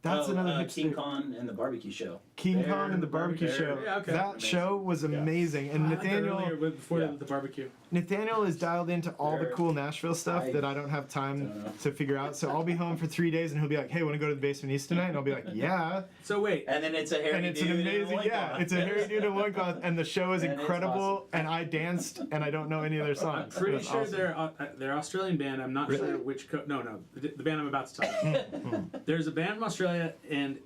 That's another hipster. King Kong and the Barbecue Show. King They're Kong and the barbecue they're- show. Yeah, okay. That show was amazing, and I like that Nathaniel. earlier before Yeah. the barbecue. Nathaniel is dialed into all the They're- cool Nashville stuff I- that I don't have time don't know. to figure out. So I'll be home for 3 days, and he'll be like, "Hey, want to go to the Basement East tonight?" And I'll be like, "Yeah." So wait, And then it's a hairy And it's an dude in a amazing, yeah, loincloth. it's a hairy dude in loincloth, and the show is And it's incredible. awesome. And I danced, and I don't know any of their songs. pretty It was sure awesome. they're Australian band. I'm not Really? sure which. No, the band I'm about to tell you. There's a band from Australia, and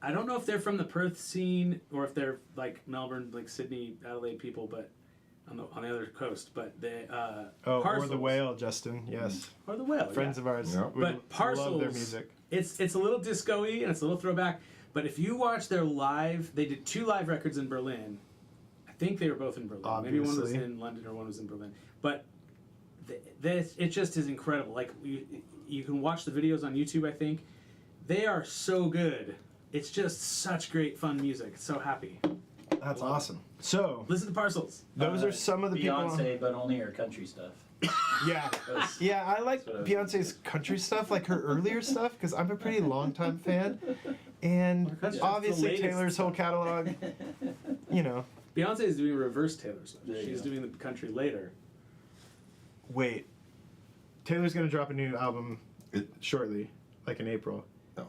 I don't know if they're from the Perth scene or if they're like Melbourne, like Sydney, Adelaide people, but on the other coast. But they Oh, or Parcels. the Whale, Justin. Yes, or the Whale, friends yeah. of ours. Yeah. We But love Parcels, their music. It's a little disco-y and it's a little throwback. But if you watch their live, they did 2 live records in Berlin. I think they were both in Berlin. Maybe one was Obviously. in London or one was in Berlin. But it just is incredible. Like you can watch the videos on YouTube. I think they are so good. It's just such great fun music. It's so happy. That's awesome. So Listen to Parcels. those are some of the people. Beyonce, but only her country stuff. Yeah, That's- yeah. I like That's what I was Beyonce's country stuff, like her earlier stuff, because I'm a pretty long-time fan. And Her country stuff's obviously the latest Taylor's whole catalog, you know. Beyonce is doing reverse Taylor Swift. There you She's go. doing the country later. Wait, Taylor's gonna drop a new album It- shortly, like in April. Oh.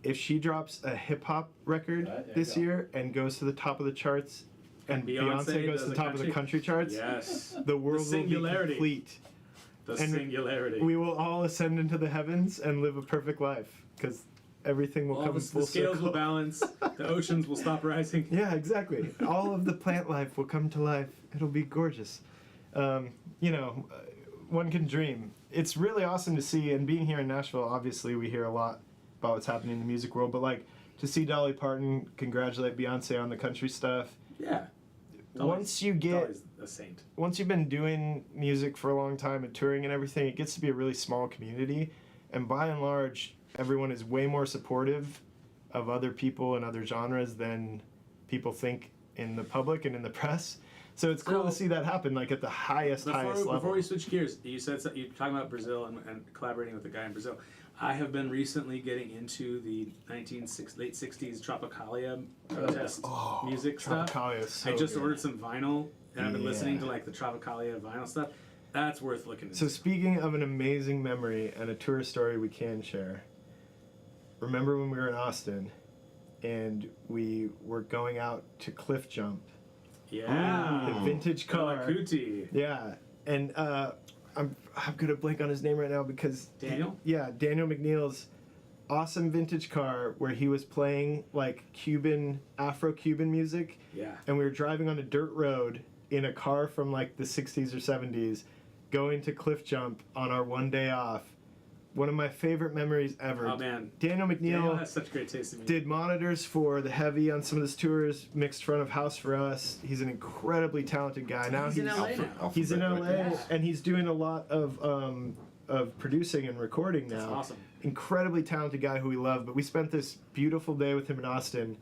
If she drops a hip hop record Right, there this you go. year and goes to the top of the charts, and Beyonce Beyonce goes does to the the top of the country- country charts, Yes. the world will be singularity. complete. The And singularity. We will all ascend into the heavens and live a perfect life, because everything will All come the full scales circle. will balance. The oceans will stop rising. Yeah, exactly. All of the plant life will come to life. It'll be gorgeous. One can dream. It's really awesome to see, and being here in Nashville, obviously we hear a lot about what's happening in the music world, but like to see Dolly Parton congratulate Beyonce on the country stuff. Yeah. Once you get, Dolly's a saint. once you've been doing music for a long time and touring and everything, it gets to be a really small community, and by and large, everyone is way more supportive of other people and other genres than people think in the public and in the press. So it's cool to see that happen, like at the highest level. Before we switch gears, you said you're talking about Brazil and collaborating with a guy in Brazil. I have been recently getting into the late 60s Tropicalia protest music stuff. Tropicalia is so I just good. ordered some vinyl and I've been listening Yeah. to like the Tropicalia vinyl stuff. That's worth looking into. So speaking of an amazing memory and a tour story we can share, remember when we were in Austin and we were going out to cliff jump? yeah. The vintage car. Kalakuti. Yeah, and I'm gonna blank on his name right now because Daniel? Yeah, Daniel McNeil's awesome vintage car where he was playing like Afro-Cuban music, Yeah. and we were driving on a dirt road in a car from like the 60s or 70s, going to cliff jump on our one day off. One of my favorite memories ever. Oh man. Daniel Daniel McNeil has such great taste in music. did monitors for the Heavy on some of his tours, mixed front of house for us. He's an incredibly talented guy. Now He's in LA now. He's in LA, Yeah. and he's doing a lot of producing and recording now. That's awesome. Incredibly talented guy who we love. But we spent this beautiful day with him in Austin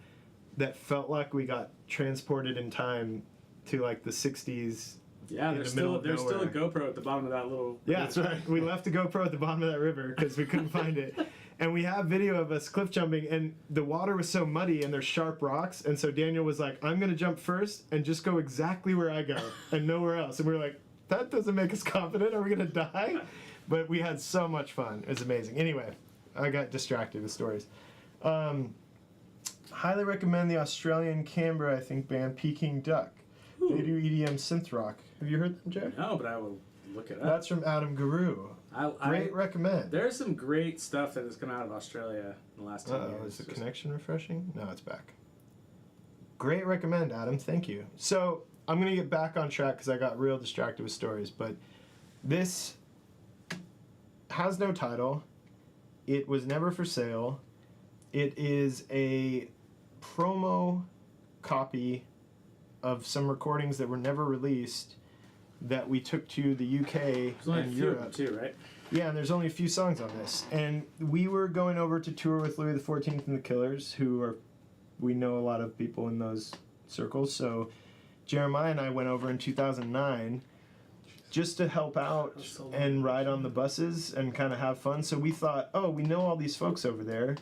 that felt like we got transported in time to like the 60s Yeah, in there's the middle still of still a nowhere. GoPro at the bottom of that little. Yeah, that's right. We left a GoPro at the bottom of that river because we couldn't find it. And we have video of us cliff jumping, and the water was so muddy and there's sharp rocks. And so Daniel was like, I'm going to jump first and just go exactly where I go and nowhere else. And we were like, that doesn't make us confident. Are we going to die? But we had so much fun. It was amazing. Anyway, I got distracted with stories. Highly recommend the Australian Canberra, I think, band Peking Duck. They do EDM synth rock. Have you heard them, Jack? No, but I will look it up. That's from Adam Guru. Great recommend. There's some great stuff that has come out of Australia in the last 10 Uh-oh, years. is the connection refreshing? No, it's back. Great recommend, Adam. Thank you. So I'm going to get back on track because I got real distracted with stories. But this has no title. It was never for sale. It is a promo copy of some recordings that were never released that we took to the UK There's only a and few of them Europe. too, right? Yeah, and there's only a few songs on this. And we were going over to tour with Louis XIV and the Killers, who are, we know a lot of people in those circles. So Jeremiah and I went over in 2009 just to help out and ride on the buses and kind of have fun. So we thought, oh, we know all these folks over there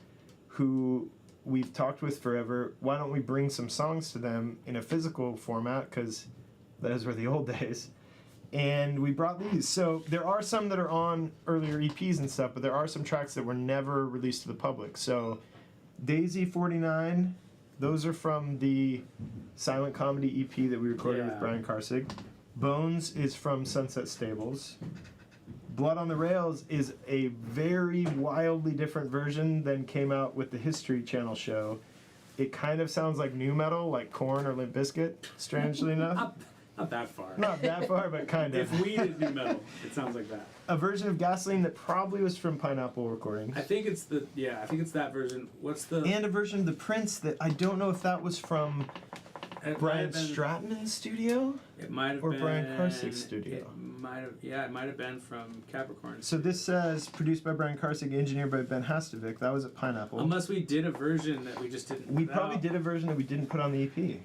who we've talked with forever. Why don't we bring some songs to them in a physical format? Because those were the old days. And we brought these. So there are some that are on earlier EPs and stuff, but there are some tracks that were never released to the public. So Daisy 49, those are from the silent comedy EP that we recorded with Yeah. Brian Karsig. Bones is from Sunset Stables. Blood on the Rails is a very wildly different version than came out with the History Channel show. It kind of sounds like nu metal, like Korn or Limp Bizkit, strangely enough. Not that far. Not that far, but kind of. If we did new metal, it sounds like that. A version of Gasoline that probably was from Pineapple Recordings. I think it's that version. What's the And a version of The Prince that I don't know if that was from it might Brian have been- Stratman's studio. It might have or been Brian Karsig's studio? It might have been from Capricorn. So this says produced by Brian Karsig, engineered by Ben Hastovic. That was at Pineapple. Unless we did a version that we just didn't. We put probably out. did a version that we didn't put on the EP.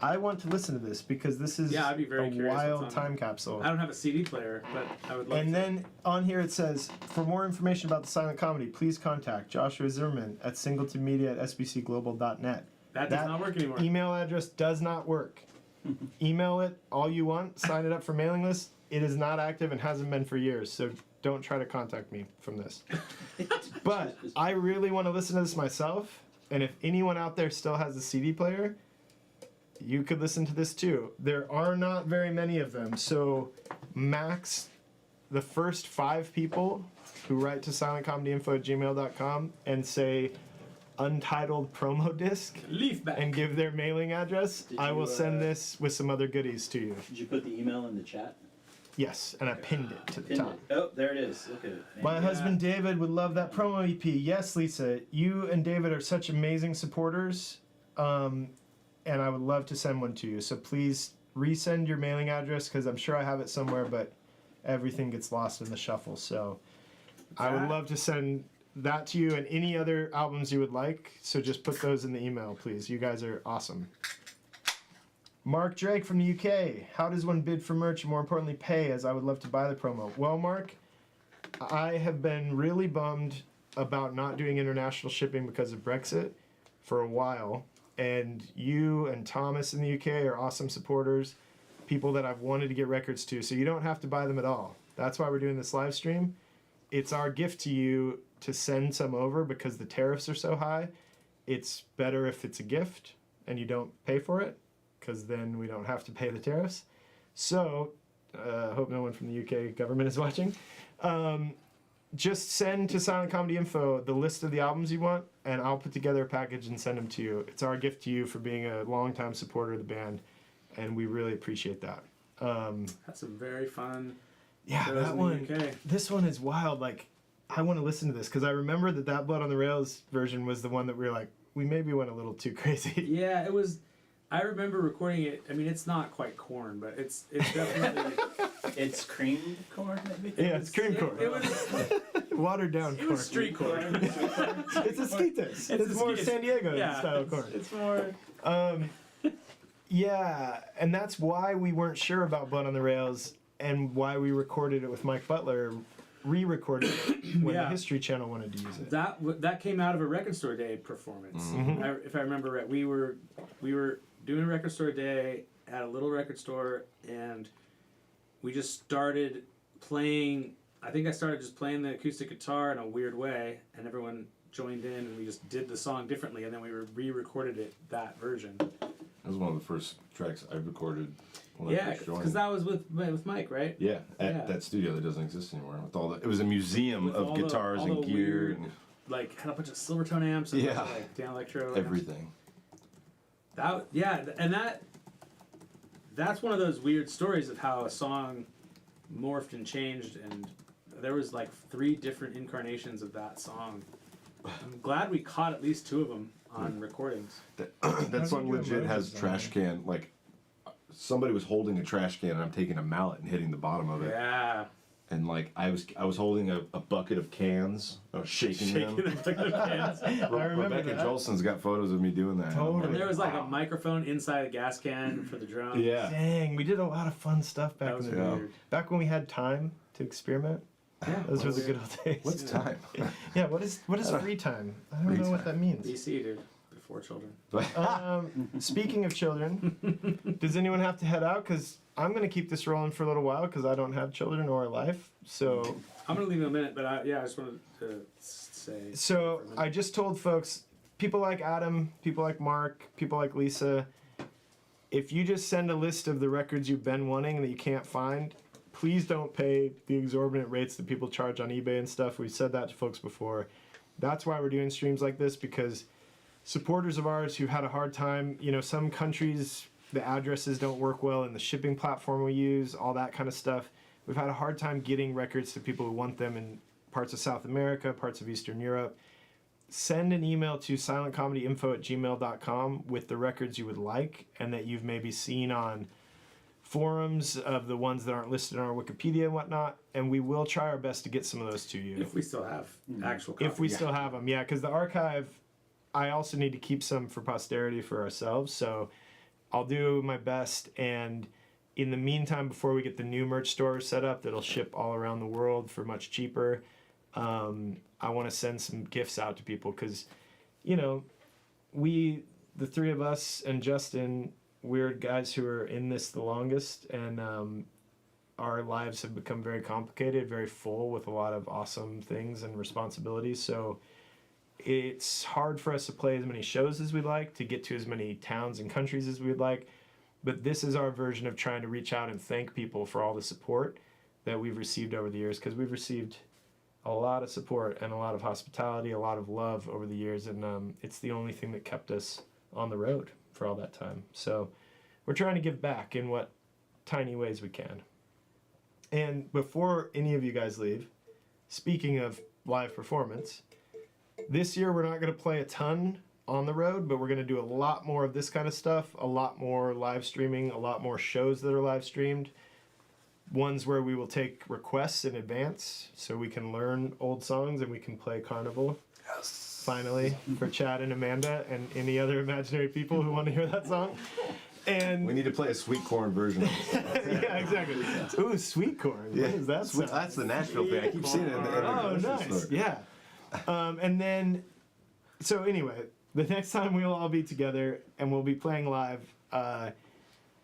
I want to listen to this because this is Yeah, I'd be very a curious wild what's on time it. capsule. I don't have a CD player, but I would love And to. then on here it says, for more information about the silent comedy, please contact Joshua Zimmerman at singletonmedia@sbcglobal.net. that does not work anymore. Email address does not work. Email it all you want, sign it up for mailing list. It is not active and hasn't been for years, so don't try to contact me from this. But I really want to listen to this myself, and if anyone out there still has a CD player, you could listen to this too. There are not very many of them, so max the first 5 people who write to silentcomedyinfo@gmail.com and say untitled promo disc Leaf back. and give their mailing address, Did I will you, send this with some other goodies to you. Did you put the email in the chat? Yes, and I pinned it to the Pinned top. it. Oh, there it is. Look at it. My Yeah. husband David would love that promo EP. Yes, Lisa, you and David are such amazing supporters, and I would love to send one to you. So please resend your mailing address because I'm sure I have it somewhere, but everything gets lost in the shuffle. So I would love to send that to you and any other albums you would like. So just put those in the email, please. You guys are awesome. Mark Drake from the UK. How does one bid for merch and more importantly pay, as I would love to buy the promo? Well, Mark, I have been really bummed about not doing international shipping because of Brexit for a while. And you and Thomas in the UK are awesome supporters, people that I've wanted to get records to. So you don't have to buy them at all. That's why we're doing this live stream. It's our gift to you to send some over because the tariffs are so high. It's better if it's a gift and you don't pay for it, because then we don't have to pay the tariffs. So, hope no one from the UK government is watching. Just send to Silent Comedy Info the list of the albums you want, and I'll put together a package and send them to you. It's our gift to you for being a longtime supporter of the band, and we really appreciate that. That's a very fun. Yeah, shows that in the one. UK. This one is wild. Like, I want to listen to this because I remember that Blood on the Rails version was the one that we were like, we maybe went a little too crazy. Yeah, it was. I remember recording it. I mean, it's not quite corn, but it's definitely. It's creamed corn, maybe? Yeah, it's cream corn. It was. Watered down It corn. was street corn. It's a Skitas. It's a more Skitas. San Diego Yeah, style corn. It's more. Yeah, and that's why we weren't sure about Blood on the Rails and why we recorded it with Mike Butler, re-recorded it when the Yeah. History Channel wanted to use it. That came out of a Record Store Day performance. Mhm. If I remember right, we were doing a Record Store Day at a little record store, and we just started playing. I think I started just playing the acoustic guitar in a weird way, and everyone joined in, and we just did the song differently, and then we re-recorded it that version. That was one of the first tracks I recorded when I Yeah, first joined. because that was with Mike, right? Yeah, at Yeah. that studio that doesn't exist anymore. With all the, it was a museum With of all the- guitars all and the gear weird- and Like had a bunch of Silvertone amps and a bunch Yeah. of, like Dan Electro. everything. That's one of those weird stories of how a song morphed and changed, and there was like 3 different incarnations of that song. I'm glad we caught at least 2 of them on recordings. That, How'd that you song do legit has emojis trash on can, like somebody was holding a trash can and I'm taking a mallet and hitting the bottom of it. Yeah. And like I was holding a bucket of cans. I was shaking them. Cans. I remember Rebecca that. Jolson's got photos of me doing that. Totally. And there was like a microphone inside a gas can for the drums. Yeah. Dang, we did a lot of fun stuff back That was in the day. weird. Back when we had time to experiment. Yeah. Those were the good old days. What's time? Yeah, what is free time? I don't Free know what time. that means. BC, dude. Before children. Speaking of children, does anyone have to head out? Because I'm going to keep this rolling for a little while because I don't have children or a life. So, I'm gonna leave in a minute, but I just wanted to say. I just told folks, people like Adam, people like Mark, people like Lisa, if you just send a list of the records you've been wanting that you can't find, please don't pay the exorbitant rates that people charge on eBay and stuff. We've said that to folks before. That's why we're doing streams like this, because supporters of ours who had a hard time, some countries, the addresses don't work well in the shipping platform we use, all that kind of stuff. We've had a hard time getting records to people who want them in parts of South America, parts of Eastern Europe. Send an email to silentcomedyinfo@gmail.com with the records you would like and that you've maybe seen on forums of the ones that aren't listed on our Wikipedia and whatnot, and we will try our best to get some of those to you. If we still have actual copies. If we still have them, yeah, because the archive, I also need to keep some for posterity for ourselves, so I'll do my best, and in the meantime, before we get the new merch store set up that'll ship all around the world for much cheaper, I want to send some gifts out to people because, we, the 3 of us and Justin, we're guys who are in this the longest, and our lives have become very complicated, very full with a lot of awesome things and responsibilities. So it's hard for us to play as many shows as we'd like, to get to as many towns and countries as we'd like. But this is our version of trying to reach out and thank people for all the support that we've received over the years, because we've received a lot of support and a lot of hospitality, a lot of love over the years, and it's the only thing that kept us on the road for all that time. So we're trying to give back in what tiny ways we can. And before any of you guys leave, speaking of live performance, this year we're not going to play a ton on the road, but we're going to do a lot more of this kind of stuff, a lot more live streaming, a lot more shows that are live streamed, ones where we will take requests in advance so we can learn old songs and we can play Carnival. Yes. Finally, for Chad and Amanda and any other imaginary people who want to hear that song. And We need to play a sweet corn version of this. yeah, exactly. Ooh, sweet corn. What is that sound? That's the Nashville thing. I keep seeing it in the Oh, grocery nice. store. Yeah. And then, so anyway, the next time we'll all be together and we'll be playing live,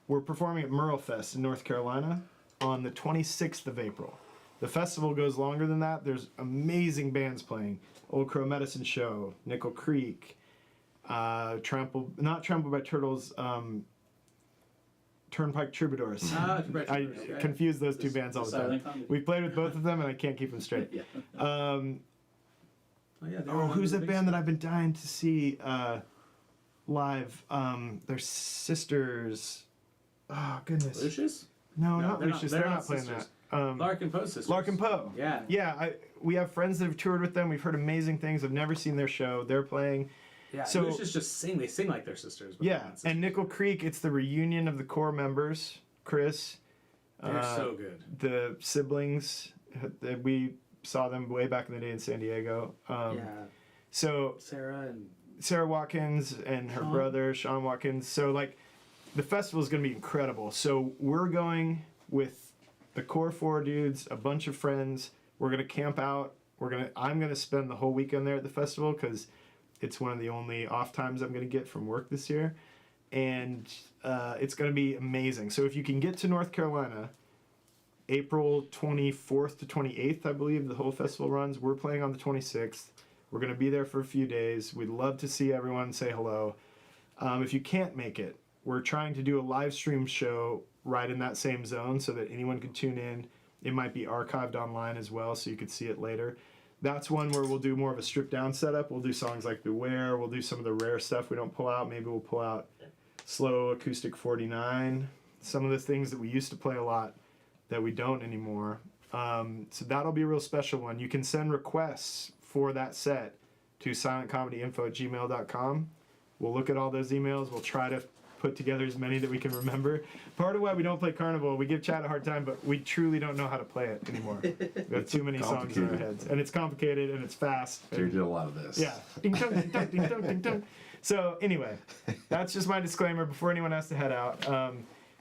we're performing at Merle Fest in North Carolina on the 26th of April. The festival goes longer than that. There's amazing bands playing. Old Crow Medicine Show, Nickel Creek, not Trampled by Turtles, Turnpike Troubadours. I confuse those 2 bands all the time. Silent Comedy. We played with both of them and I can't keep them straight. Yeah. Who's that band that I've been dying to see live? They're sisters. Oh, goodness. Lucius? No, No, not they're not- Lucius. they're They're not not playing sisters. that. Lark and Poe sisters. Lark and Poe. Yeah. Yeah, we have friends that have toured with them. We've heard amazing things. I've never seen their show. They're playing. Yeah. So- Lucius just sing. They sing like they're sisters. But they're Yeah, not sisters. and Nickel Creek, it's the reunion of the core members. Chris. They're so good. The siblings. We saw them way back in the day in San Diego. Yeah. So Sarah and Sarah Watkins and her Sean. brother Sean Watkins. So like, the festival is going to be incredible. So we're going with the core 4 dudes, a bunch of friends. We're going to camp out. I'm going to spend the whole weekend there at the festival because it's one of the only off times I'm going to get from work this year. And it's going to be amazing. So if you can get to North Carolina, April 24th to 28th, I believe the whole festival runs. We're playing on the 26th. We're going to be there for a few days. We'd love to see everyone, say hello. If you can't make it, we're trying to do a live stream show right in that same zone so that anyone can tune in. It might be archived online as well, so you could see it later. That's one where we'll do more of a stripped down setup. We'll do songs like Beware. We'll do some of the rare stuff we don't pull out. Maybe we'll pull out Slow Acoustic 49. Some of the things that we used to play a lot that we don't anymore. So that'll be a real special one. You can send requests for that set to silentcomedyinfo@gmail.com. We'll look at all those emails. We'll try to put together as many that we can remember. Part of why we don't play Carnival, we give Chad a hard time, but we truly don't know how to play it anymore. We have too many songs in our heads. And it's complicated and it's fast. Jared did a lot of this. Yeah. Ding dong, ding dong, ding dong, ding dong. So anyway, that's just my disclaimer before anyone has to head out.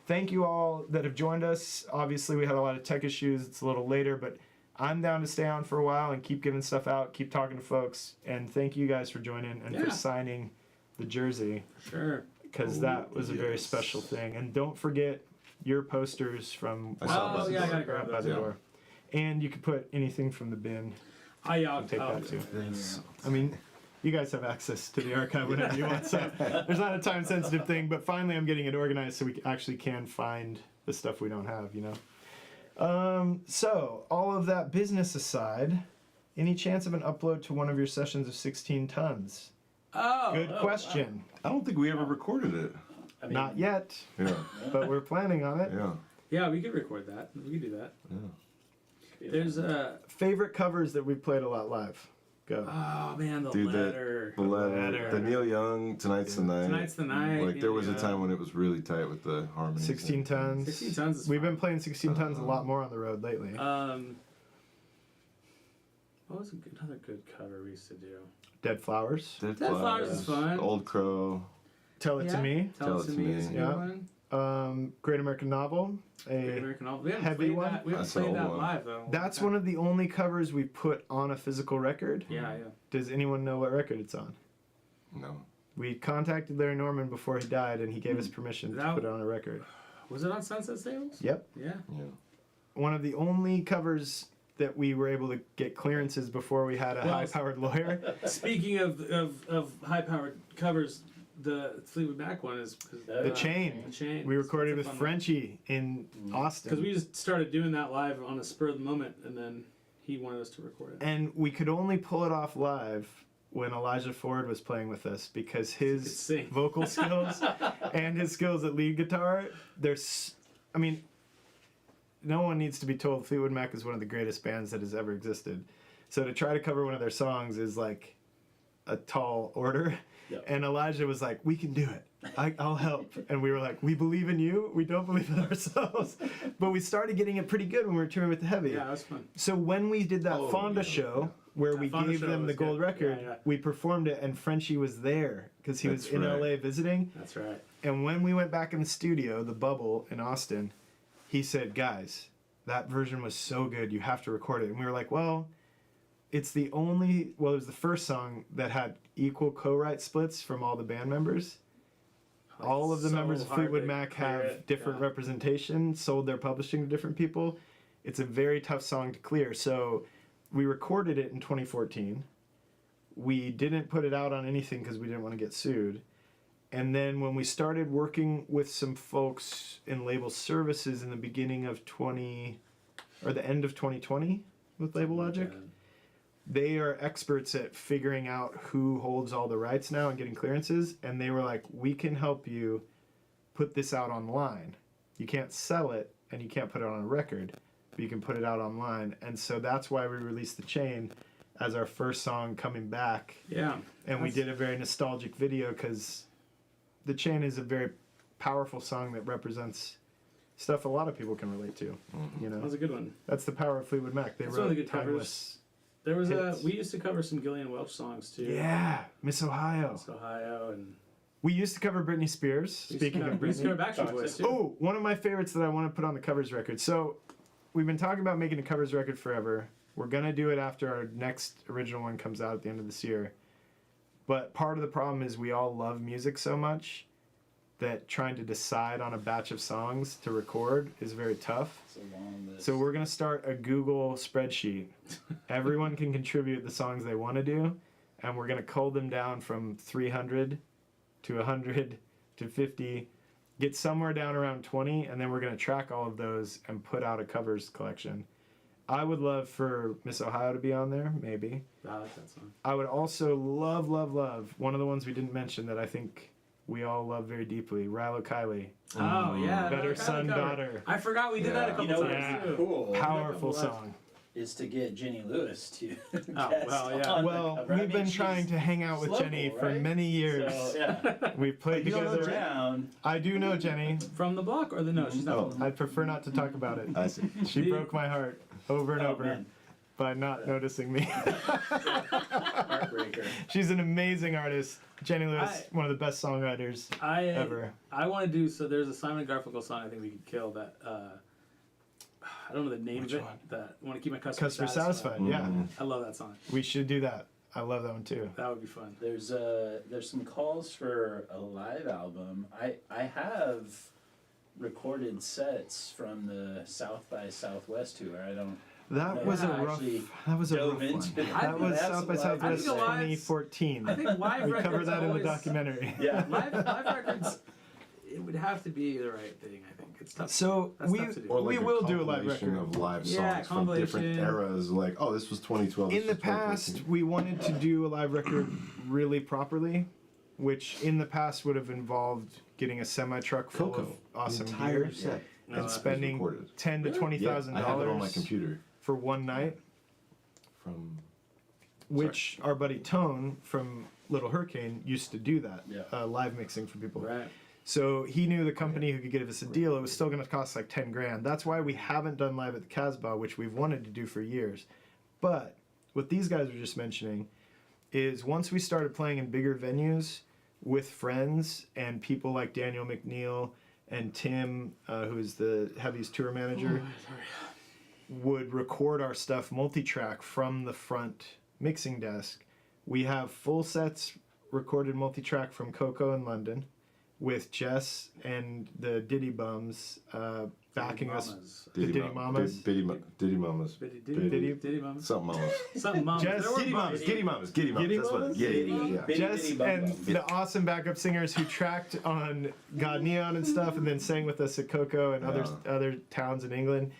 Thank you all that have joined us. Obviously, we had a lot of tech issues. It's a little later, but I'm down to stay on for a while and keep giving stuff out, keep talking to folks. And thank you guys for joining and for signing the jersey. Sure. Because that was a very special thing. And don't forget your posters from I saw those. I gotta right grab by those. the door. And you could put anything from the bin. I'll Take that too. Yes. I mean, you guys have access to the archive whenever you want, so there's not a time-sensitive thing. But finally, I'm getting it organized so we actually can find the stuff we don't have, you know. So all of that business aside, any chance of an upload to one of your sessions of 16 tons? Good question. I don't think we ever recorded it. I mean, Not yet, Yeah. but we're planning on it. Yeah. Yeah, we could record that. We could do that. Yeah. There's Favorite covers that we've played a lot live? Go. oh man, the Dude, letter. The letter. The Neil Young, Tonight's the Night. Tonight's the night. Like there was a yeah. time when it was really tight with the harmonies. 16 tons. 16 tons is We've fun. been playing 16 tons a lot more on the road lately. What was another good cover we used to do? Dead Flowers. Dead Dead Flowers is fun. Old Crow. Tell It to Me. Tell It to Me is a good Yeah. one. Great American Novel. Great American Novel. We haven't heavy played one? that. We haven't That's an played old that one. live though. That's one of the only covers we put on a physical record. Yeah. Does anyone know what record it's on? No. We contacted Larry Norman before he died, and he gave us permission to That- put it on a record. Was it on Sunset Sails? Yep. Yeah. Yeah. One of the only covers that we were able to get clearances before we had a Well, high-powered lawyer. Speaking of high-powered covers, the Fleetwood Mac one is The Chain. The Chain. We recorded with That's a fun one. Frenchie in Austin. Because we just started doing that live on a spur of the moment, and then he wanted us to record it. And we could only pull it off live when Elijah Ford was playing with us because his sing. vocal skills and his skills at lead guitar, I mean, no one needs to be told Fleetwood Mac is one of the greatest bands that has ever existed. So to try to cover one of their songs is like a tall order. Yep. And Elijah was like, we can do it. I'll help. And we were like, we believe in you. We don't believe in ourselves. But we started getting it pretty good when we were touring with the Heavy. Yeah, that was fun. So when we did that Fonda show where That we Fonda gave show them the was gold good. record, Yeah. we performed it and Frenchie was there because he was That's in right. LA visiting. That's right. And when we went back in the studio, the Bubble in Austin, he said, guys, that version was so good, you have to record it. And we were like, well, it was the first song that had equal co-write splits from all the band members. All of the So members of hard Fleetwood to Mac clear have it, different yeah. representation, sold their publishing to different people. It's a very tough song to clear. So we recorded it in 2014. We didn't put it out on anything because we didn't want to get sued. And then when we started working with some folks in label services in the beginning of the end of 2020 with Label Logic, they are experts at figuring out who holds all the rights now and getting clearances. And they were like, we can help you put this out online. You can't sell it and you can't put it on a record, but you can put it out online. And so that's why we released The Chain as our first song coming back. Yeah. And we did a very nostalgic video because The Chain is a very powerful song that represents stuff a lot of people can relate to. You know, That was a good one. that's the power of Fleetwood Mac. They That's wrote one of the good covers. timeless. There was Hits. we used to cover some Gillian Welch songs too. Yeah, Miss Ohio. Miss Ohio and We used to cover Britney Spears. Speaking of we used to Britney. go Backstreet Boys too. Oh, one of my favorites that I want to put on the covers record. So, we've been talking about making a covers record forever. We're gonna do it after our next original one comes out at the end of this year. But part of the problem is we all love music so much that trying to decide on a batch of songs to record is very tough. It's a long list. So we're gonna start a Google spreadsheet. Everyone can contribute the songs they want to do, and we're gonna cull them down from 300 to 100 to 50, get somewhere down around 20, and then we're gonna track all of those and put out a covers collection. I would love for Miss Ohio to be on there, maybe. I like that song. I would also love one of the ones we didn't mention that I think we all love very deeply, Rilo Kiley. Oh yeah, Better another Son, cover. Daughter. I forgot we did that a Yeah. couple You know times Yeah. what's too. cool Powerful Couple lives. song. is to get Jenny Lewis to guest well, yeah. on the Well, cover. I we've mean, been she's trying to hang out with local, Jenny for right? many years. So, yeah. We've played You don't know together. around. I do know Jenny. From the block or the no? She's not. Oh. From the I'd prefer not to talk about it. I see. She broke my heart over and Oh, over man. by not noticing me. Heartbreaker. She's an amazing artist. Jenny Lewis, one of the best songwriters ever. I want to do so. There's a Simon Garfunkel song I think we could kill that. I don't know the name Which of it. one? That I want to keep my customer Customer Satisfied, yeah. Mhm. I love that song. We should do that. I love that one too. That would be fun. There's some calls for a live album. I have recorded sets from the South by Southwest tour. I don't That No, was a I rough. actually That was a dove rough into one. it. That was I have South some by live- Southwest I think live- 2014. I think live We records covered that in the always- documentary. Yeah. Live records. It would have to be the right thing. I think it's tough. So That's we tough to do. Or like we a will do a live compilation record. of live Yeah, songs from different compilation. eras. Like, oh, this was 2012. this In the was 2014. past, we wanted to do a live record really properly, which in the past would have involved getting a semi truck full of Coco, awesome the entire gear set and was spending recorded. $10,000 to $20,000 I have it on my computer for one night. from. Which our buddy Tone from Little Hurricane used to do that, Yeah. live mixing for people. Right. So he knew the company who could give us a deal. It was still going to cost like 10 grand. That's why we haven't done live at the Casbah, which we've wanted to do for years. But what these guys were just mentioning is once we started playing in bigger venues with friends and people like Daniel McNeil and Tim, who is the Heavy's tour manager, would record our stuff multi-track from the front mixing desk. We have full sets recorded multi-track from Coco in London with Jess and the Diddy Bums backing us. Mamas. The Diddy Mamas. Diddy Mamas. Diddy Mamas. Something Mamas. Something Mamas. Jess- There were Giddy Mamas. Mamas. Giddy Mamas. Giddy Mamas. Giddy That's what. Mamas? Yeah. Biddy Jess Biddy Bum and Bum. the awesome backup singers who tracked on God Neon and stuff, and then sang with us at Coco and other towns in England.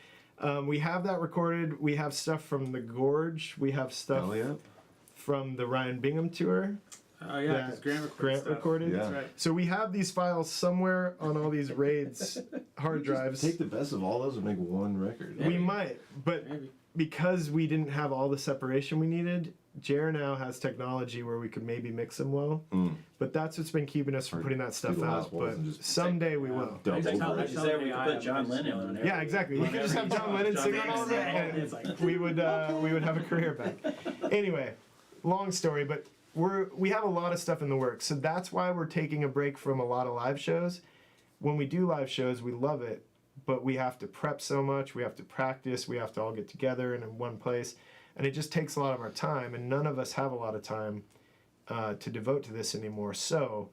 We have that recorded. We have stuff from the Gorge. We have stuff Hell yeah. from the Ryan Bingham tour Oh yeah, because that Grant recorded. recorded. Yeah. That's right. So we have these files somewhere on all these raids hard drives. Take the best of all those and make one record. We might, but Maybe. because we didn't have all the separation we needed, Jer now has technology where we could maybe mix them well. Mm. But that's what's been keeping us from Or putting that stuff do the last out. ones But and just someday we will. Double Just tell- over it. just Is tell there the we could AI put John Lennon on there. Yeah, exactly. You could just have John Lennon sing on all of it, and It's like- we would have a career back. Anyway, long story, but we have a lot of stuff in the works, so that's why we're taking a break from a lot of live shows. When we do live shows, we love it, but we have to prep so much, we have to practice, we have to all get together and in one place, and it just takes a lot of our time, and none of us have a lot of time to devote to this anymore. So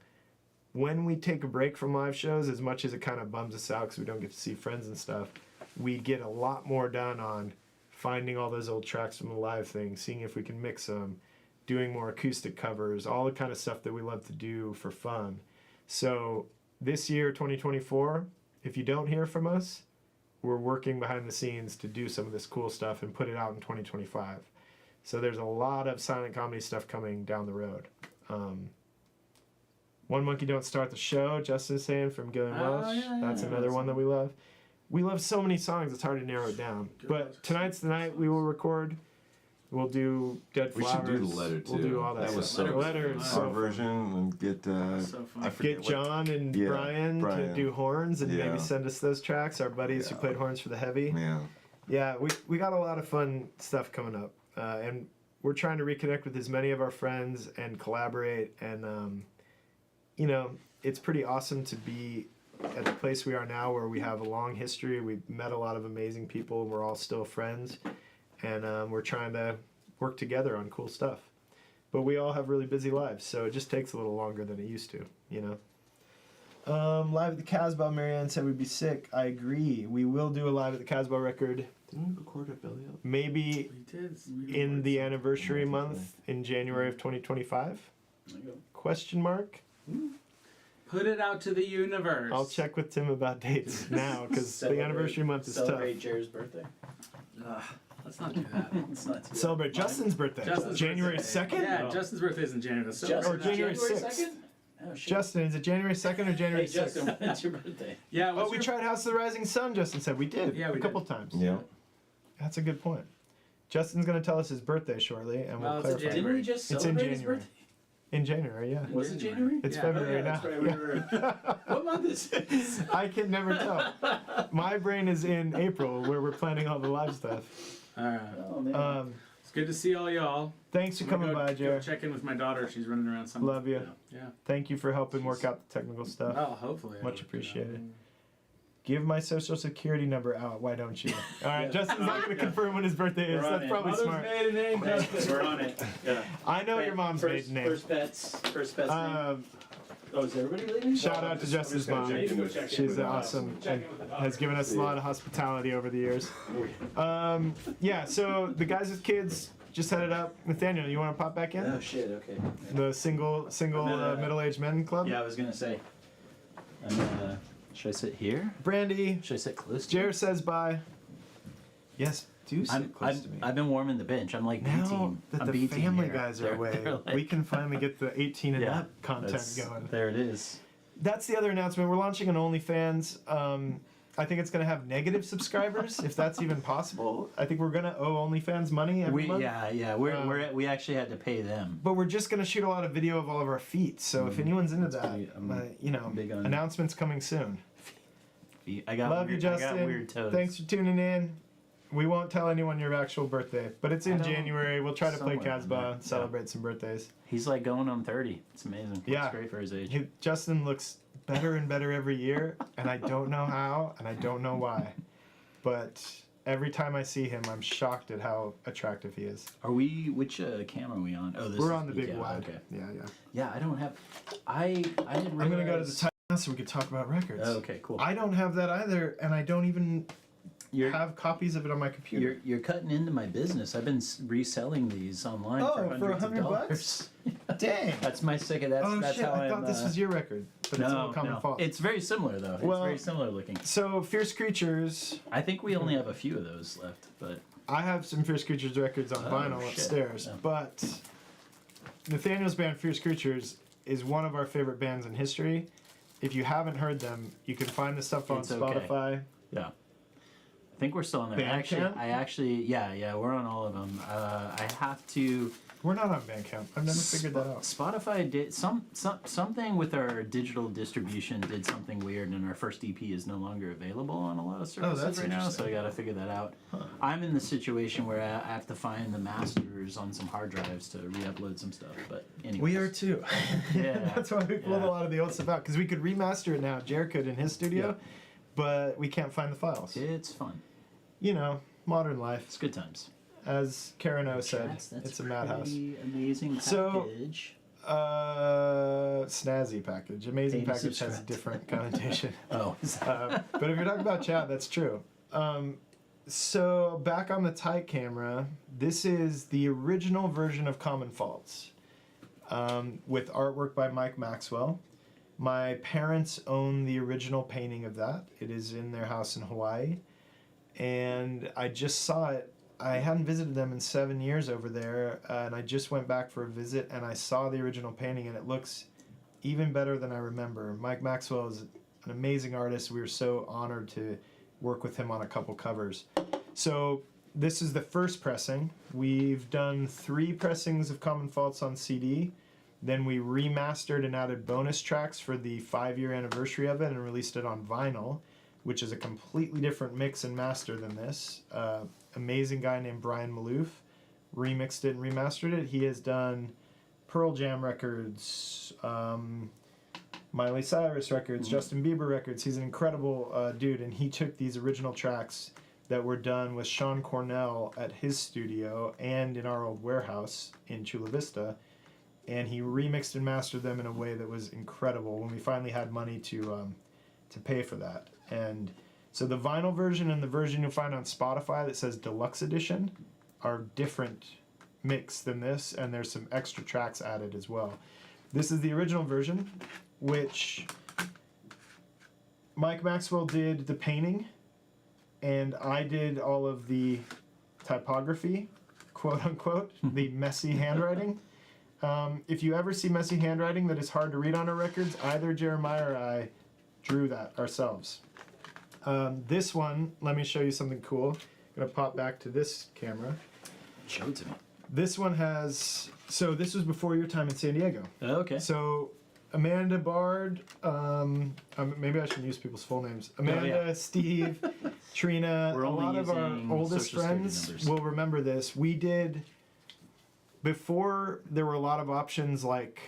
when we take a break from live shows, as much as it kind of bums us out because we don't get to see friends and stuff, we get a lot more done on finding all those old tracks from the live thing, seeing if we can mix them, doing more acoustic covers, all the kind of stuff that we love to do for fun. So this year, 2024, if you don't hear from us, we're working behind the scenes to do some of this cool stuff and put it out in 2025. So there's a lot of silent comedy stuff coming down the road. One Monkey Don't Start the Show, Justin's saying, from Gillian Welch. That's another one that we love. We love so many songs, it's hard to narrow it down. But tonight's the night we will record. We'll do Dead We Flowers. should do the letter too. We'll do all that, That was stuff. so The letter is Our so version and get. So fun. I forget Get John and Yeah, Brian to Brian. do horns and Yeah. maybe send us those tracks. Our buddies who Yeah. played horns for the Heavy. Yeah. Yeah, we got a lot of fun stuff coming up, and we're trying to reconnect with as many of our friends and collaborate. And you know, it's pretty awesome to be at the place we are now, where we have a long history. We've met a lot of amazing people. We're all still friends, and we're trying to work together on cool stuff. But we all have really busy lives, so it just takes a little longer than it used to, you know. Live at the Casbah, Marianne said we'd be sick. I agree. We will do a live at the Casbah record. Didn't we record at Belly Up? Maybe We did. in the anniversary month in January of 2025? There you go. Question mark. Put it out to the universe. I'll check with Tim about dates now, because the Celebrate- anniversary month is tough. Celebrate Jared's birthday. Let's not do that. It's not too Celebrate Justin's birthday. Justin's January birthday. 2nd? Yeah, Justin's birthday is in January. So Justin, Or January 6th. 2nd? Oh, shit. Justin, is it January 2nd or January Hey, 6th? Justin, when's your birthday? yeah, Oh, what's we your- tried House of the Rising Sun, Justin said. We did. Yeah, we a couple times. Yeah. That's a good point. Justin's going to tell us his birthday shortly, and we'll Well, it's in clarify. Didn't we just It's in celebrate his January. birthday? In January, yeah. Was it January? It's Yeah. February Oh, yeah, now. that's right. What month is it? I can never tell. My brain is in April, where we're planning all the live stuff. All right. Oh, man. It's good to see all y'all. Thanks for I'm gonna coming by, go Jared. check in with my daughter. She's running around somewhere. Love you. Yeah. Thank you for helping work out the technical stuff. Well, hopefully. Much appreciated. Give my social security number out. Why don't you? All right, Justin's not going to confirm when his birthday is. We're on That's it. probably Mother's smart. maiden name. We're on it. Yeah. I know your mom's first, maiden name. First pets. First pets. name. Oh, is everybody leaving? Shout out to Justin's mom. She's awesome and has given us a lot of hospitality over the years. Yeah, so the guys with kids just headed up. Nathaniel, you want to pop back in? Oh shit. Okay. The single middle-aged men club. Yeah, I was gonna say. Should I sit here? Brandy, Should I sit close to you? Jared says bye. Yes, do sit close to me. I've been warming the bench. I'm like B Now team. that I'm the B team family here. guys are They're- away, they're like- we can finally get the 18 and Yeah, up content that's- going. There it is. That's the other announcement. We're launching an OnlyFans. I think it's going to have negative subscribers, if that's even possible. I think we're going to owe OnlyFans money every month. We actually had to pay them. But we're just going to shoot a lot of video of all of our feet. So if anyone's into that, pretty- I'm you know, big on- announcements coming soon. I got Love weird, you, I Justin. got weird toes. Thanks for tuning in. We won't tell anyone your actual birthday, but it's I in don't- January. We'll try to play somewhere in Casbah there. and celebrate some birthdays. He's like going on 30. It's amazing. Yeah. It's great for his age. Justin looks better and better every year, and I don't know how, and I don't know why. But every time I see him, I'm shocked at how attractive he is. Are we? Which camera are we on? Oh, this We're is on the big yeah, wide. Okay. Yeah. Yeah, I don't have. I didn't realize. I'm gonna go to the title now so we could talk about records. Oh, okay, cool. I don't have that either, and I don't even You're have copies of it on my computer. you're cutting into my business. I've been reselling these online Oh, for for hundreds of $100? dollars. Dang. That's my second. That's Oh that's shit! how I I'm. thought this was your record, but it's all common fault. It's very similar though. It's Well- very similar looking. So Fierce Creatures. I think we only have a few of those left, but I have some Fierce Creatures records on Oh, vinyl shit. upstairs, Yeah. but Nathaniel's band Fierce Creatures is one of our favorite bands in history. If you haven't heard them, you can find the stuff on It's okay. Spotify. yeah. I think we're still on there. Bandcamp? Yeah, we're on all of them. I have to. We're not on Bandcamp. I've never figured that out. Spotify did something with our digital distribution. Did something weird, and our first EP is no longer available on a lot of services that's right now. So interesting. I got to figure that out. I'm in the situation where I have to find the masters on some hard drives to re-upload some stuff. But anyway, We are too. Yeah, That's why we pulled yeah. a lot of the old stuff out, because we could remaster it now. Jared could in his studio, Yeah. but we can't find the files. It's fun. You know, modern life. It's good times. As Karen O said, That's it's a madhouse. pretty Amazing So- package. Snazzy package. Amazing Pay to package has a subscribe. different connotation. Oh, is that- But if you're talking about chat, that's true. So back on the tight camera, this is the original version of Common Faults, with artwork by Mike Maxwell. My parents own the original painting of that. It is in their house in Hawaii, and I just saw it. I hadn't visited them in 7 years over there, and I just went back for a visit, and I saw the original painting, and it looks even better than I remember. Mike Maxwell is an amazing artist. We were so honored to work with him on a couple covers. So this is the first pressing. We've done 3 pressings of Common Faults on CD. Then we remastered and added bonus tracks for the 5-year anniversary of it and released it on vinyl, which is a completely different mix and master than this. Amazing guy named Brian Maloof remixed it and remastered it. He has done Pearl Jam records, Miley Cyrus records, Justin Bieber records. He's an incredible dude, and he took these original tracks that were done with Sean Cornell at his studio and in our old warehouse in Chula Vista, and he remixed and mastered them in a way that was incredible when we finally had money to pay for that. And so the vinyl version and the version you'll find on Spotify that says Deluxe Edition are different mix than this, and there's some extra tracks added as well. This is the original version, which Mike Maxwell did the painting, and I did all of the typography, quote unquote, the messy handwriting. If you ever see messy handwriting that is hard to read on our records, either Jeremiah or I drew that ourselves. This one, let me show you something cool. I'm gonna pop back to this camera. Show it to me. This one has, so this was before your time in San Diego. Okay. So Amanda Bard, maybe I should use people's full names. Amanda, yeah. Steve, Trina, We're a only lot of our using oldest Social Security friends numbers. will remember this. We did, before there were a lot of options like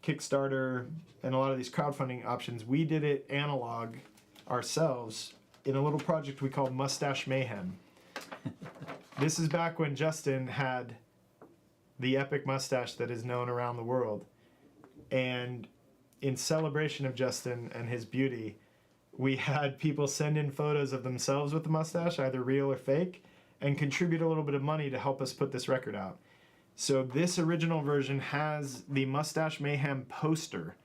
Kickstarter and a lot of these crowdfunding options, we did it analog ourselves in a little project we called Mustache Mayhem. This is back when Justin had the epic mustache that is known around the world. And in celebration of Justin and his beauty, we had people send in photos of themselves with the mustache, either real or fake, and contribute a little bit of money to help us put this record out. So this original version has the Mustache Mayhem poster,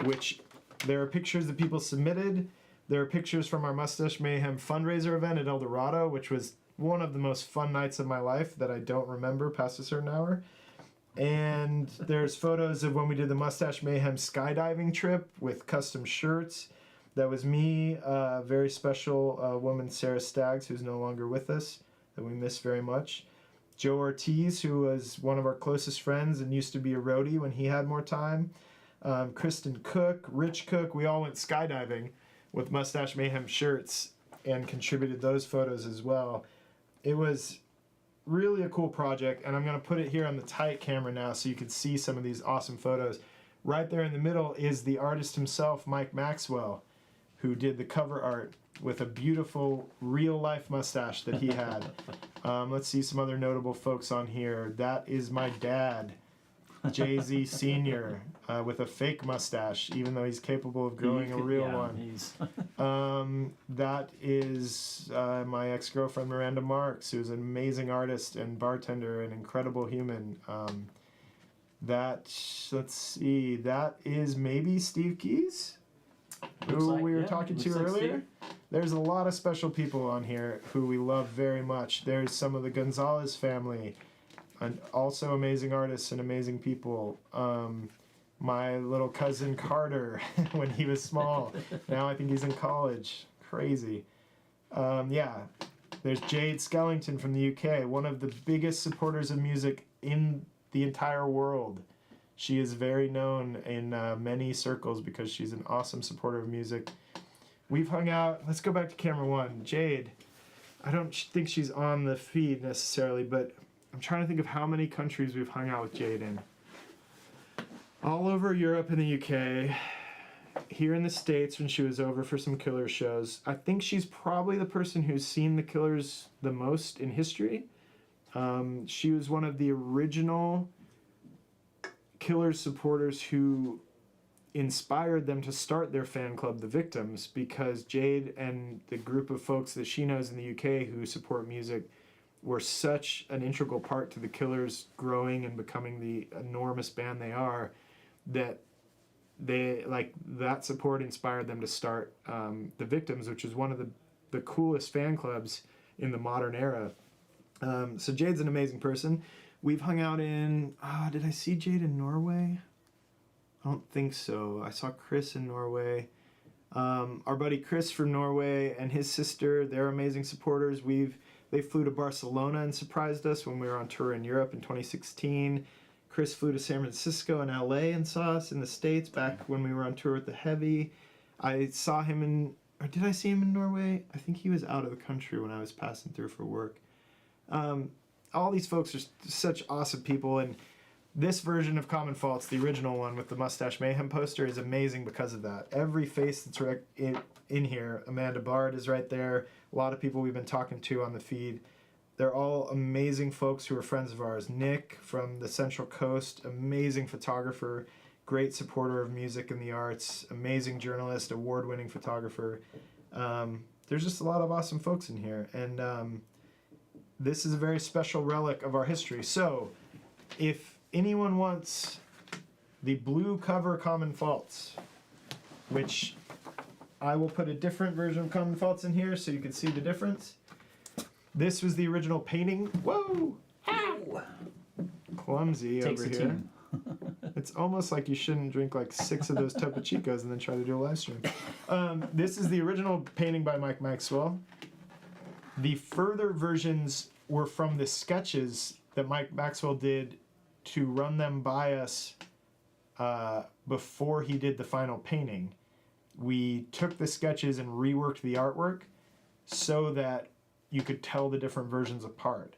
which there are pictures that people submitted. There are pictures from our Mustache Mayhem fundraiser event at El Dorado, which was one of the most fun nights of my life that I don't remember past a certain hour. And there's photos of when we did the Mustache Mayhem skydiving trip with custom shirts. That was me, a very special woman, Sarah Staggs, who's no longer with us, that we miss very much. Joe Ortiz, who was one of our closest friends and used to be a roadie when he had more time. Kristen Cook, Rich Cook, we all went skydiving with Mustache Mayhem shirts and contributed those photos as well. It was really a cool project, and I'm going to put it here on the tight camera now so you can see some of these awesome photos. Right there in the middle is the artist himself, Mike Maxwell, who did the cover art with a beautiful real-life mustache that he had. Let's see some other notable folks on here. That is my dad, Jay-Z Sr., with a fake mustache, even though he's capable of growing a real one. That is my ex-girlfriend Miranda Marks, who's an amazing artist and bartender, an incredible human. Let's see, that is maybe Steve Keys, who we were talking to earlier. There's a lot of special people on here who we love very much. There's some of the Gonzalez family, and also amazing artists and amazing people. My little cousin Carter, when he was small. Now I think he's in college. Crazy. There's Jade Skellington from the UK, one of the biggest supporters of music in the entire world. She is very known in many circles because she's an awesome supporter of music. We've hung out. Let's go back to camera one. Jade. I don't think she's on the feed necessarily, but I'm trying to think of how many countries we've hung out with Jade in. All over Europe and the UK, here in the States when she was over for some Killers shows. I think she's probably the person who's seen the Killers the most in history. She was one of the original Killers supporters who inspired them to start their fan club, The Victims, because Jade and the group of folks that she knows in the UK who support music were such an integral part to the Killers growing and becoming the enormous band they are, that that support inspired them to start The Victims, which is one of the coolest fan clubs in the modern era. So Jade's an amazing person. We've hung out in, did I see Jade in Norway? I don't think so. I saw Chris in Norway. Our buddy Chris from Norway and his sister, they're amazing supporters. They flew to Barcelona and surprised us when we were on tour in Europe in 2016. Chris flew to San Francisco and LA and saw us in the States back when we were on tour with The Heavy. I saw him or did I see him in Norway? I think he was out of the country when I was passing through for work. All these folks are such awesome people, and This version of Common Faults, the original one with the Mustache Mayhem poster, is amazing because of that. Every face that's in here, Amanda Bard is right there. A lot of people we've been talking to on the feed. They're all amazing folks who are friends of ours. Nick from the Central Coast, amazing photographer, great supporter of music and the arts, amazing journalist, award-winning photographer. There's just a lot of awesome folks in here, and this is a very special relic of our history. So, if anyone wants the blue cover Common Faults, which I will put a different version of Common Faults in here so you can see the difference. This was the original painting. Whoa! Ow! Clumsy Takes over a here. team. It's almost like you shouldn't drink like 6 of those Topo Chicos and then try to do a live stream. This is the original painting by Mike Maxwell. The further versions were from the sketches that Mike Maxwell did to run them by us before he did the final painting. We took the sketches and reworked the artwork so that you could tell the different versions apart.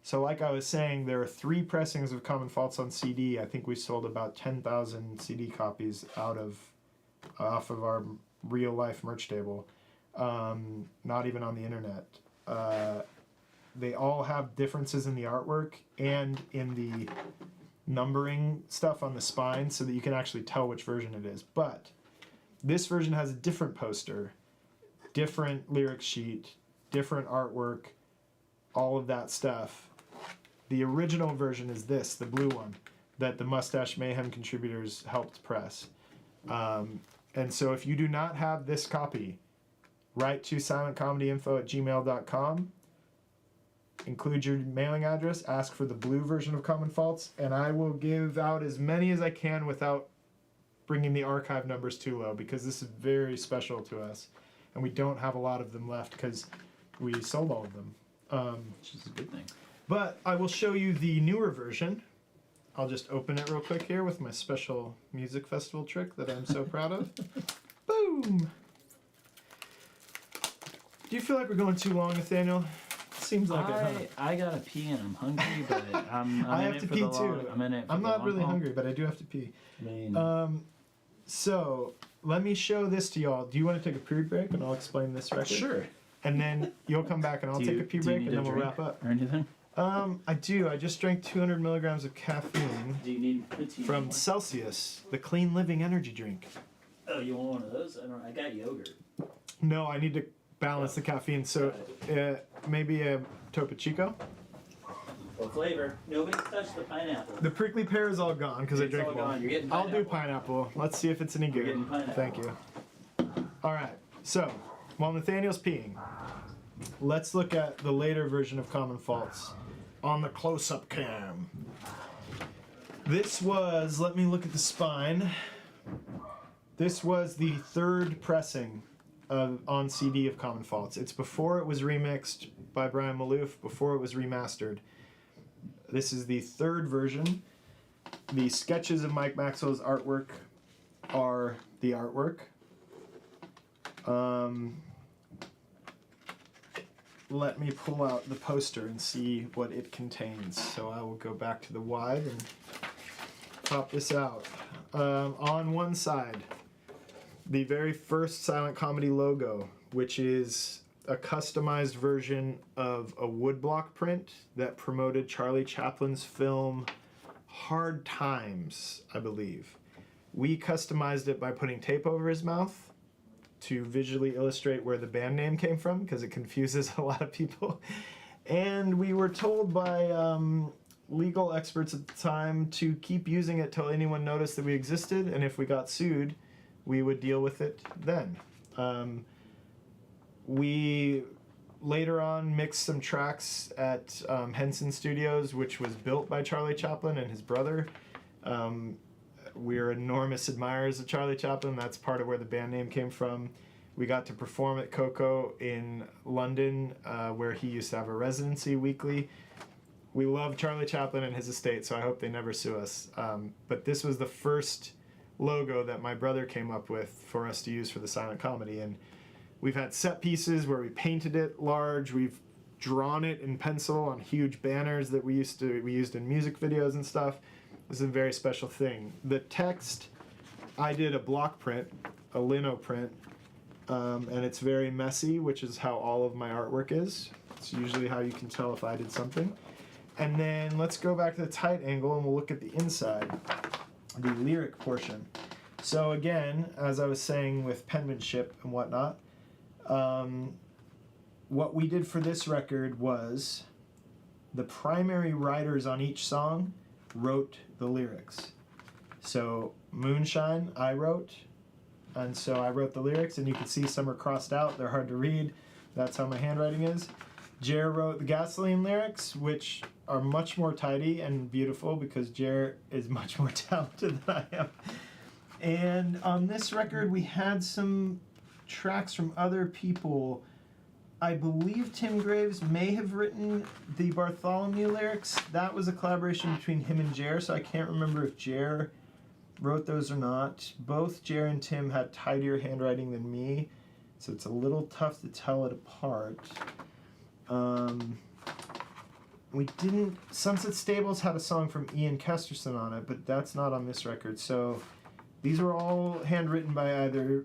So like I was saying, there are 3 pressings of Common Faults on CD. I think we sold about 10,000 CD copies off of our real life merch table. Not even on the internet. They all have differences in the artwork and in the numbering stuff on the spine so that you can actually tell which version it is. But this version has a different poster, different lyric sheet, different artwork, all of that stuff. The original version is this, the blue one, that the Mustache Mayhem contributors helped press. And so if you do not have this copy, write to silentcomedyinfo@gmail.com, include your mailing address, ask for the blue version of Common Faults, and I will give out as many as I can without bringing the archive numbers too low, because this is very special to us. And we don't have a lot of them left because we sold all of them. Which is a good thing. But I will show you the newer version. I'll just open it real quick here with my special music festival trick that I'm so proud of. Boom! Do you feel like we're going too long, Nathaniel? Seems like it, huh? I gotta pee and I'm hungry, but I'm I in have it to for pee the long, too. I'm in it for I'm the not long really haul. hungry, but I do have to pee. I mean, So let me show this to y'all. Do you want to take a pee break and I'll explain this record? sure. And then you'll come back and I'll Do take you- a pee do you break need and a then we'll drink wrap up. or anything? I do. I just drank 200 milligrams of caffeine Do you need a tea? from Celsius, the clean living energy drink. Oh, you want one of those? I got yogurt. No, I need to balance the caffeine. So maybe a Topo Chico. What flavor? Nobody's touched the pineapple. The prickly pear is all gone because I It's drank all one. gone. You're getting I'll do pineapple. pineapple. Let's see if it's any You're good. getting pineapple. Thank you. All right. So while Nathaniel's peeing, let's look at the later version of Common Faults on the close-up cam. This was, let me look at the spine. This was the 3rd pressing on CD of Common Faults. It's before it was remixed by Brian Malouf, before it was remastered. This is the 3rd version. The sketches of Mike Maxwell's artwork are the artwork. Let me pull out the poster and see what it contains. So I will go back to the wide and pop this out. On one side, the very first Silent Comedy logo, which is a customized version of a woodblock print that promoted Charlie Chaplin's film Hard Times, I believe. We customized it by putting tape over his mouth to visually illustrate where the band name came from, because it confuses a lot of people. And we were told by legal experts at the time to keep using it till anyone noticed that we existed, and if we got sued, we would deal with it then. We later on mixed some tracks at Henson Studios, which was built by Charlie Chaplin and his brother. We're enormous admirers of Charlie Chaplin. That's part of where the band name came from. We got to perform at Coco in London, where he used to have a residency weekly. We love Charlie Chaplin and his estate, so I hope they never sue us. But this was the first logo that my brother came up with for us to use for the silent comedy. And we've had set pieces where we painted it large. We've drawn it in pencil on huge banners that we used in music videos and stuff. This is a very special thing. The text, I did a block print, a lino print, and it's very messy, which is how all of my artwork is. It's usually how you can tell if I did something. And then let's go back to the tight angle and we'll look at the inside, the lyric portion. So again, as I was saying with penmanship and whatnot, what we did for this record was the primary writers on each song wrote the lyrics. So Moonshine, I wrote, and so I wrote the lyrics, and you can see some are crossed out, they're hard to read. That's how my handwriting is. Jer wrote the Gasoline lyrics, which are much more tidy and beautiful because Jer is much more talented than I am. And on this record, we had some tracks from other people. I believe Tim Graves may have written the Bartholomew lyrics. That was a collaboration between him and Jer, so I can't remember if Jer wrote those or not. Both Jer and Tim had tidier handwriting than me, so it's a little tough to tell it apart. We didn't. Sunset Stables had a song from Ian Kesterson on it, but that's not on this record. So these were all handwritten by either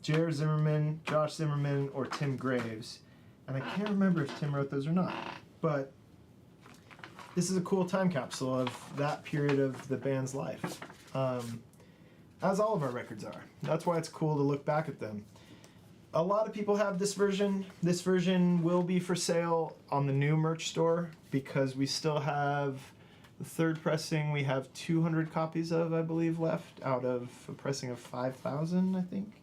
Jer Zimmerman, Josh Zimmerman, or Tim Graves. And I can't remember if Tim wrote those or not. But this is a cool time capsule of that period of the band's life. As all of our records are. That's why it's cool to look back at them. A lot of people have this version. This version will be for sale on the new merch store because we still have the third pressing. We have 200 copies of, I believe, left out of a pressing of 5,000, I think.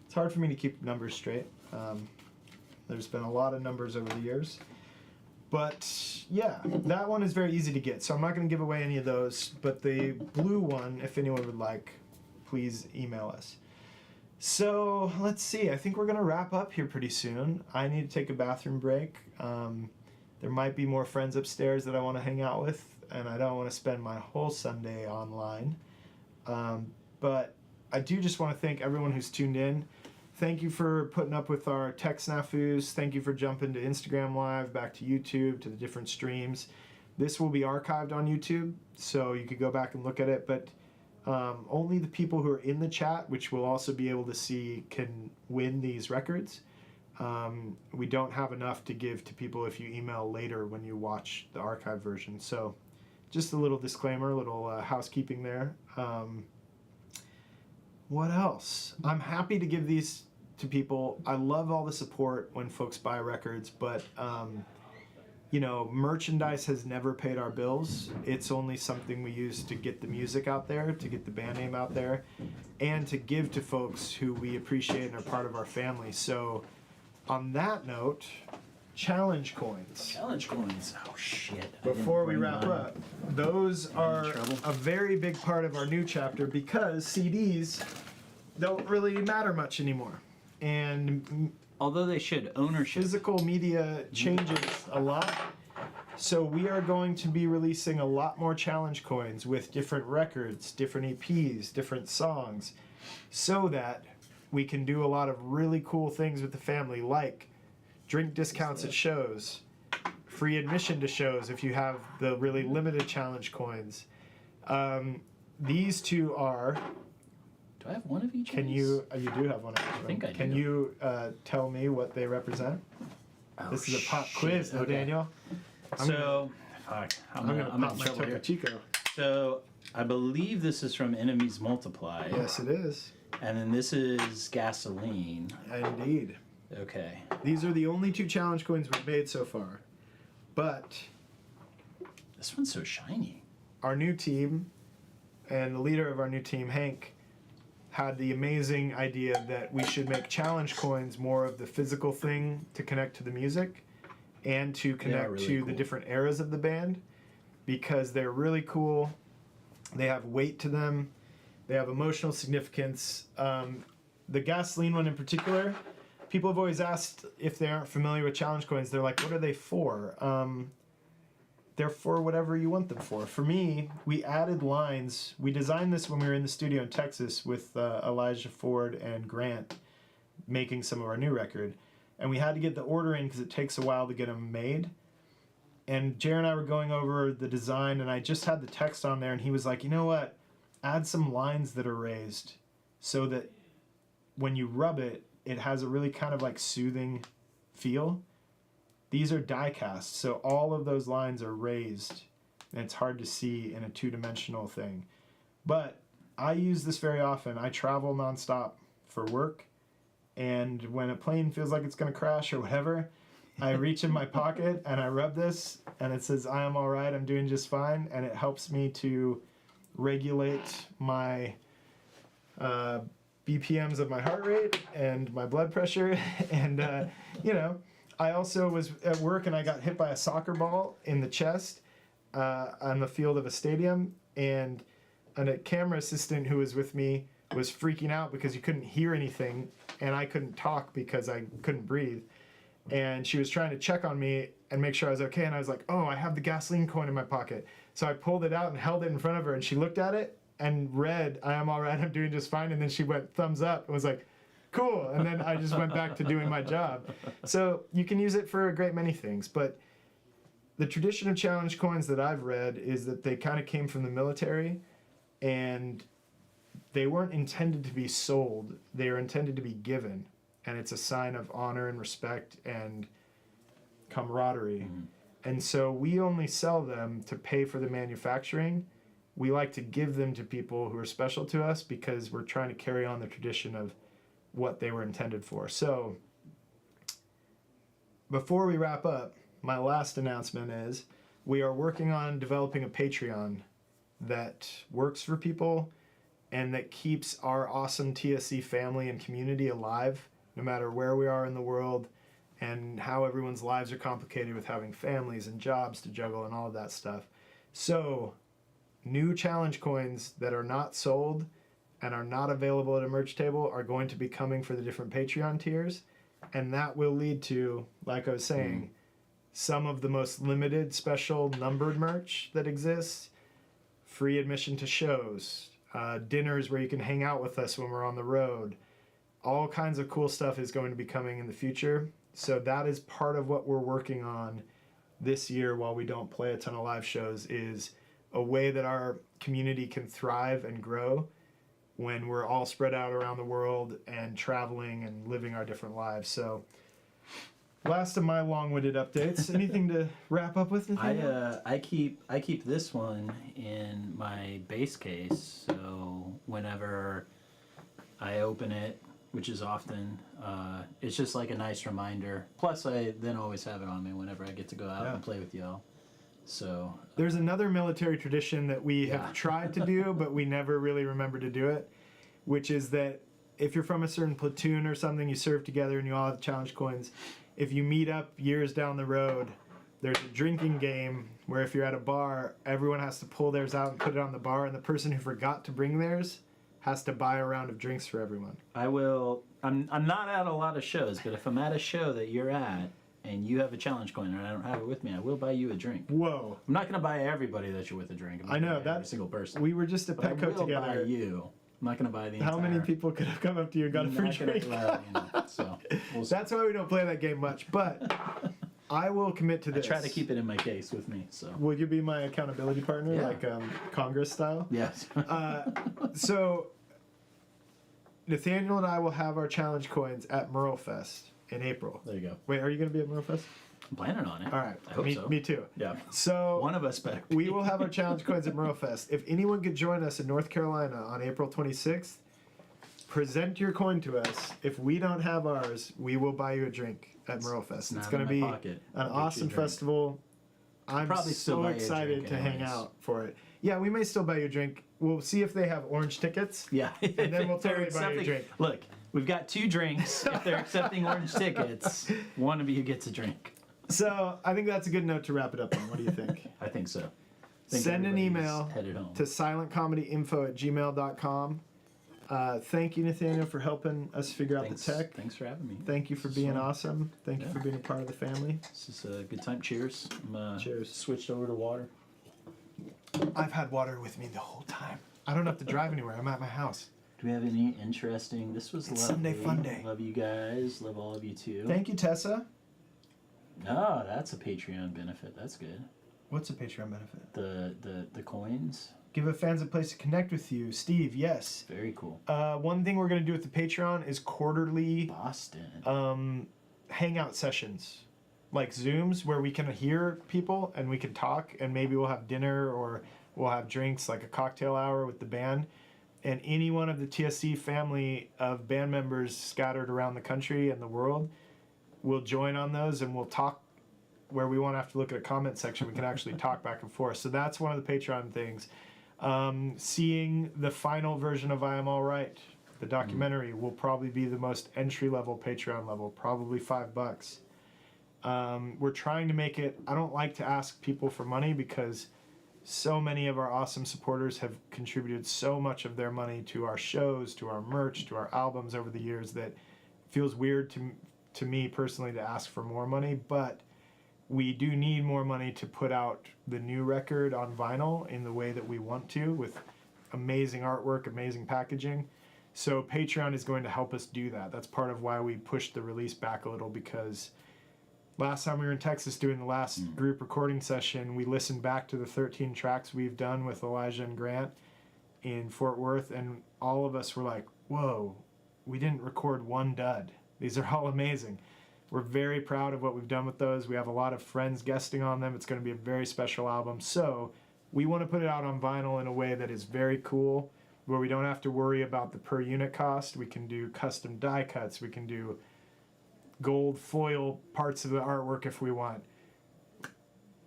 It's hard for me to keep numbers straight. There's been a lot of numbers over the years. But yeah, that one is very easy to get, so I'm not going to give away any of those. But the blue one, if anyone would like, please email us. So let's see, I think we're going to wrap up here pretty soon. I need to take a bathroom break. There might be more friends upstairs that I want to hang out with, and I don't want to spend my whole Sunday online. But I do just want to thank everyone who's tuned in. Thank you for putting up with our tech snafus. Thank you for jumping to Instagram Live, back to YouTube, to the different streams. This will be archived on YouTube, so you could go back and look at it, but only the people who are in the chat, which we'll also be able to see, can win these records. We don't have enough to give to people if you email later when you watch the archive version. So just a little disclaimer, a little housekeeping there. What else? I'm happy to give these to people. I love all the support when folks buy records, but you know, merchandise has never paid our bills. It's only something we use to get the music out there, to get the band name out there, and to give to folks who we appreciate and are part of our family. So on that note, challenge coins. Challenge coins. Oh shit. Before we wrap up, those are a very big part of our new chapter because CDs don't really matter much anymore. And Although they should, ownership. physical media changes a lot. So we are going to be releasing a lot more challenge coins with different records, different EPs, different songs, so that we can do a lot of really cool things with the family, like drink discounts at shows, free admission to shows if you have the really limited challenge coins. These two are... Do I have one of each? Can of these? you do have one of each. I think I do. Can you tell me what they represent? Oh, This is a pop shit. quiz, no, Okay. Daniel. So, fuck. I'm gonna I'm pop in my trouble Topo here. Chico. So, I believe this is from Enemies Multiply. Yes, it is. And then this is Gasoline. Indeed. Okay. These are the only two challenge coins we've made so far. But This one's so shiny. our new team and the leader of our new team, Hank, had the amazing idea that we should make challenge coins more of the physical thing to connect to the music and to connect really to cool. the different eras of the band because they're really cool. They have weight to them. They have emotional significance. The Gasoline one in particular, people have always asked if they aren't familiar with challenge coins. They're like, what are they for? They're for whatever you want them for. For me, we added lines. We designed this when we were in the studio in Texas with Elijah Ford and Grant making some of our new record. And we had to get the order in because it takes a while to get them made. And Jared and I were going over the design, and I just had the text on there, and he was like, you know what? Add some lines that are raised so that when you rub it, it has a really kind of like soothing feel. These are die cast, so all of those lines are raised, and it's hard to see in a two-dimensional thing. But I use this very often. I travel nonstop for work, and when a plane feels like it's going to crash or whatever, I reach in my pocket and I rub this, and it says, I am all right, I'm doing just fine, and it helps me to regulate my BPMs of my heart rate and my blood pressure. And, I also was at work and I got hit by a soccer ball in the chest on the field of a stadium, and a camera assistant who was with me was freaking out because you couldn't hear anything, and I couldn't talk because I couldn't breathe. And she was trying to check on me and make sure I was okay, and I was like, oh, I have the gasoline coin in my pocket. So I pulled it out and held it in front of her, and she looked at it and read, I am all right, I'm doing just fine, and then she went thumbs up and was like, cool, and then I just went back to doing my job. So you can use it for a great many things, but the tradition of challenge coins that I've read is that they kind of came from the military, and they weren't intended to be sold, they were intended to be given. And it's a sign of honor and respect and camaraderie. And so we only sell them to pay for the manufacturing. We like to give them to people who are special to us because we're trying to carry on the tradition of what they were intended for. So before we wrap up, my last announcement is we are working on developing a Patreon that works for people and that keeps our awesome TSC family and community alive, no matter where we are in the world and how everyone's lives are complicated with having families and jobs to juggle and all of that stuff. So, new challenge coins that are not sold and are not available at a merch table are going to be coming for the different Patreon tiers, and that will lead to, like I was saying, some of the most limited, special, numbered merch that exists, free admission to shows, dinners where you can hang out with us when we're on the road. All kinds of cool stuff is going to be coming in the future. So that is part of what we're working on this year while we don't play a ton of live shows, is a way that our community can thrive and grow when we're all spread out around the world and traveling and living our different lives. So last of my long-winded updates. Anything to wrap up with? I keep this one in my base case, so whenever I open it, which is often, it's just like a nice reminder. Plus, I then always have it on me whenever I get to go out and play with y'all. So there's another military tradition that we have tried to do, but we never really remember to do it, which is that if you're from a certain platoon or something, you serve together and you all have challenge coins. If you meet up years down the road, there's a drinking game where if you're at a bar, everyone has to pull theirs out and put it on the bar, and the person who forgot to bring theirs has to buy a round of drinks for everyone. I will. I'm not at a lot of shows, but if I'm at a show that you're at and you have a challenge coin and I don't have it with me, I will buy you a drink. Whoa! I'm not going to buy everybody that you're with a drink. I know every that single person. We were just at But Petco I will together. buy you. I'm not going to buy the How entire. many people could have come up to you and got a free Not gonna- drink? well, so we'll see. That's why we don't play that game much. But I will commit to I this. try to keep it in my case with me. So Will you be my accountability partner, Yeah. like Congress style? yes. So Nathaniel and I will have our challenge coins at Merle Fest in April. There you go. Wait, are you going to be at Merle Fest? I'm planning on it. All right. I hope me, so. me too. Yeah. So One of us better. we will have our challenge coins at Merle Fest. If anyone could join us in North Carolina on April 26th, present your coin to us. If we don't have ours, we will buy you a drink at Merle Fest. It's not going to in my be pocket. an I'll get you a awesome drink. festival. I'm probably still so buy you a excited drink to hang anyways. out for it. Yeah, we may still buy you a drink. We'll see if they have orange tickets. Yeah. And then we'll If they're totally buy you a accepting- drink. Look, we've got 2 drinks. If they're accepting orange tickets, one of you gets a drink. So I think that's a good note to wrap it up on. What do you think? I think so. Think Send an everybody's email headed home. to silentcomedyinfo@gmail.com. Thank you, Nathaniel, for helping us figure out Thanks, the tech. Thanks for having me. Thank you for being So- awesome. Thank you Yeah. for being a part of the family. This is a good time. Cheers. I'm Cheers. switched over to water. I've had water with me the whole time. I don't have to drive anywhere. I'm at my house. Do we have any interesting? This was It's lovely. Sunday fun day. Love you guys. Love all of you too. Thank you, Tessa. No, that's a Patreon benefit. That's good. What's a Patreon benefit? The coins. Give the fans a place to connect with you. Steve, yes. Very cool. One thing we're going to do with the Patreon is quarterly Boston. hangout sessions. Like Zooms where we can hear people and we can talk, and maybe we'll have dinner or we'll have drinks, like a cocktail hour with the band. And any one of the TSC family of band members scattered around the country and the world will join on those, and we'll talk where we won't have to look at a comment section. We can actually talk back and forth. So that's one of the Patreon things. Seeing the final version of I Am All Right, the documentary, will probably be the most entry-level Patreon level, probably $5. We're trying to make it, I don't like to ask people for money because so many of our awesome supporters have contributed so much of their money to our shows, to our merch, to our albums over the years that it feels weird to me personally to ask for more money, but we do need more money to put out the new record on vinyl in the way that we want to, with amazing artwork, amazing packaging. So Patreon is going to help us do that. That's part of why we pushed the release back a little, because last time we were in Texas doing the last group recording session, we listened back to the 13 tracks we've done with Elijah and Grant in Fort Worth, and all of us were like, whoa, we didn't record one dud. These are all amazing. We're very proud of what we've done with those. We have a lot of friends guesting on them. It's going to be a very special album. So we want to put it out on vinyl in a way that is very cool, where we don't have to worry about the per unit cost. We can do custom die cuts. We can do gold foil parts of the artwork if we want.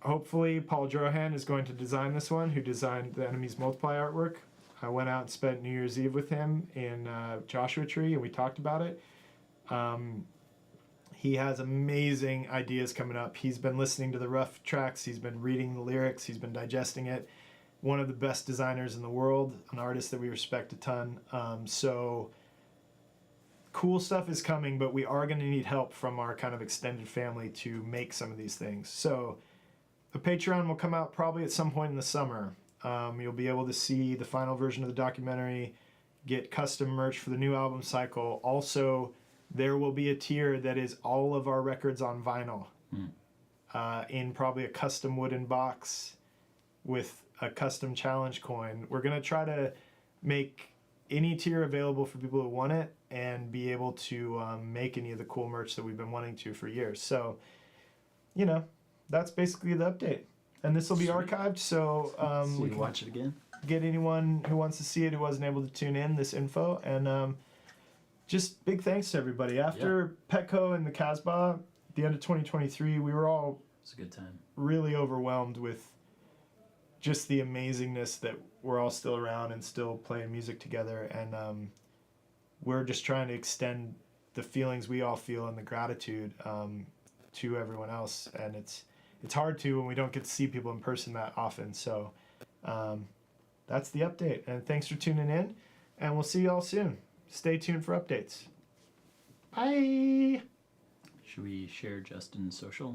Hopefully Paul Drohan is going to design this one, who designed the Enemies Multiply artwork. I went out and spent New Year's Eve with him in Joshua Tree, and we talked about it. He has amazing ideas coming up. He's been listening to the rough tracks. He's been reading the lyrics. He's been digesting it. One of the best designers in the world, an artist that we respect a ton. So cool stuff is coming, but we are going to need help from our kind of extended family to make some of these things. So the Patreon will come out probably at some point in the summer. You'll be able to see the final version of the documentary, get custom merch for the new album cycle. Also, there will be a tier that is all of our records on vinyl in probably a custom wooden box with a custom challenge coin. We're going to try to make any tier available for people who want it and be able to make any of the cool merch that we've been wanting to for years. So, that's basically the update. And this will be archived, so we can watch it again. Get anyone who wants to see it who wasn't able to tune in this info. And just big thanks to everybody. After Petco and the Casbah, at the end of 2023, we were all It's a good time. really overwhelmed with just the amazingness that we're all still around and still playing music together. And we're just trying to extend the feelings we all feel and the gratitude to everyone else. And it's hard to when we don't get to see people in person that often. So that's the update. And thanks for tuning in. And we'll see you all soon. Stay tuned for updates. Bye. Should we share Justin's social?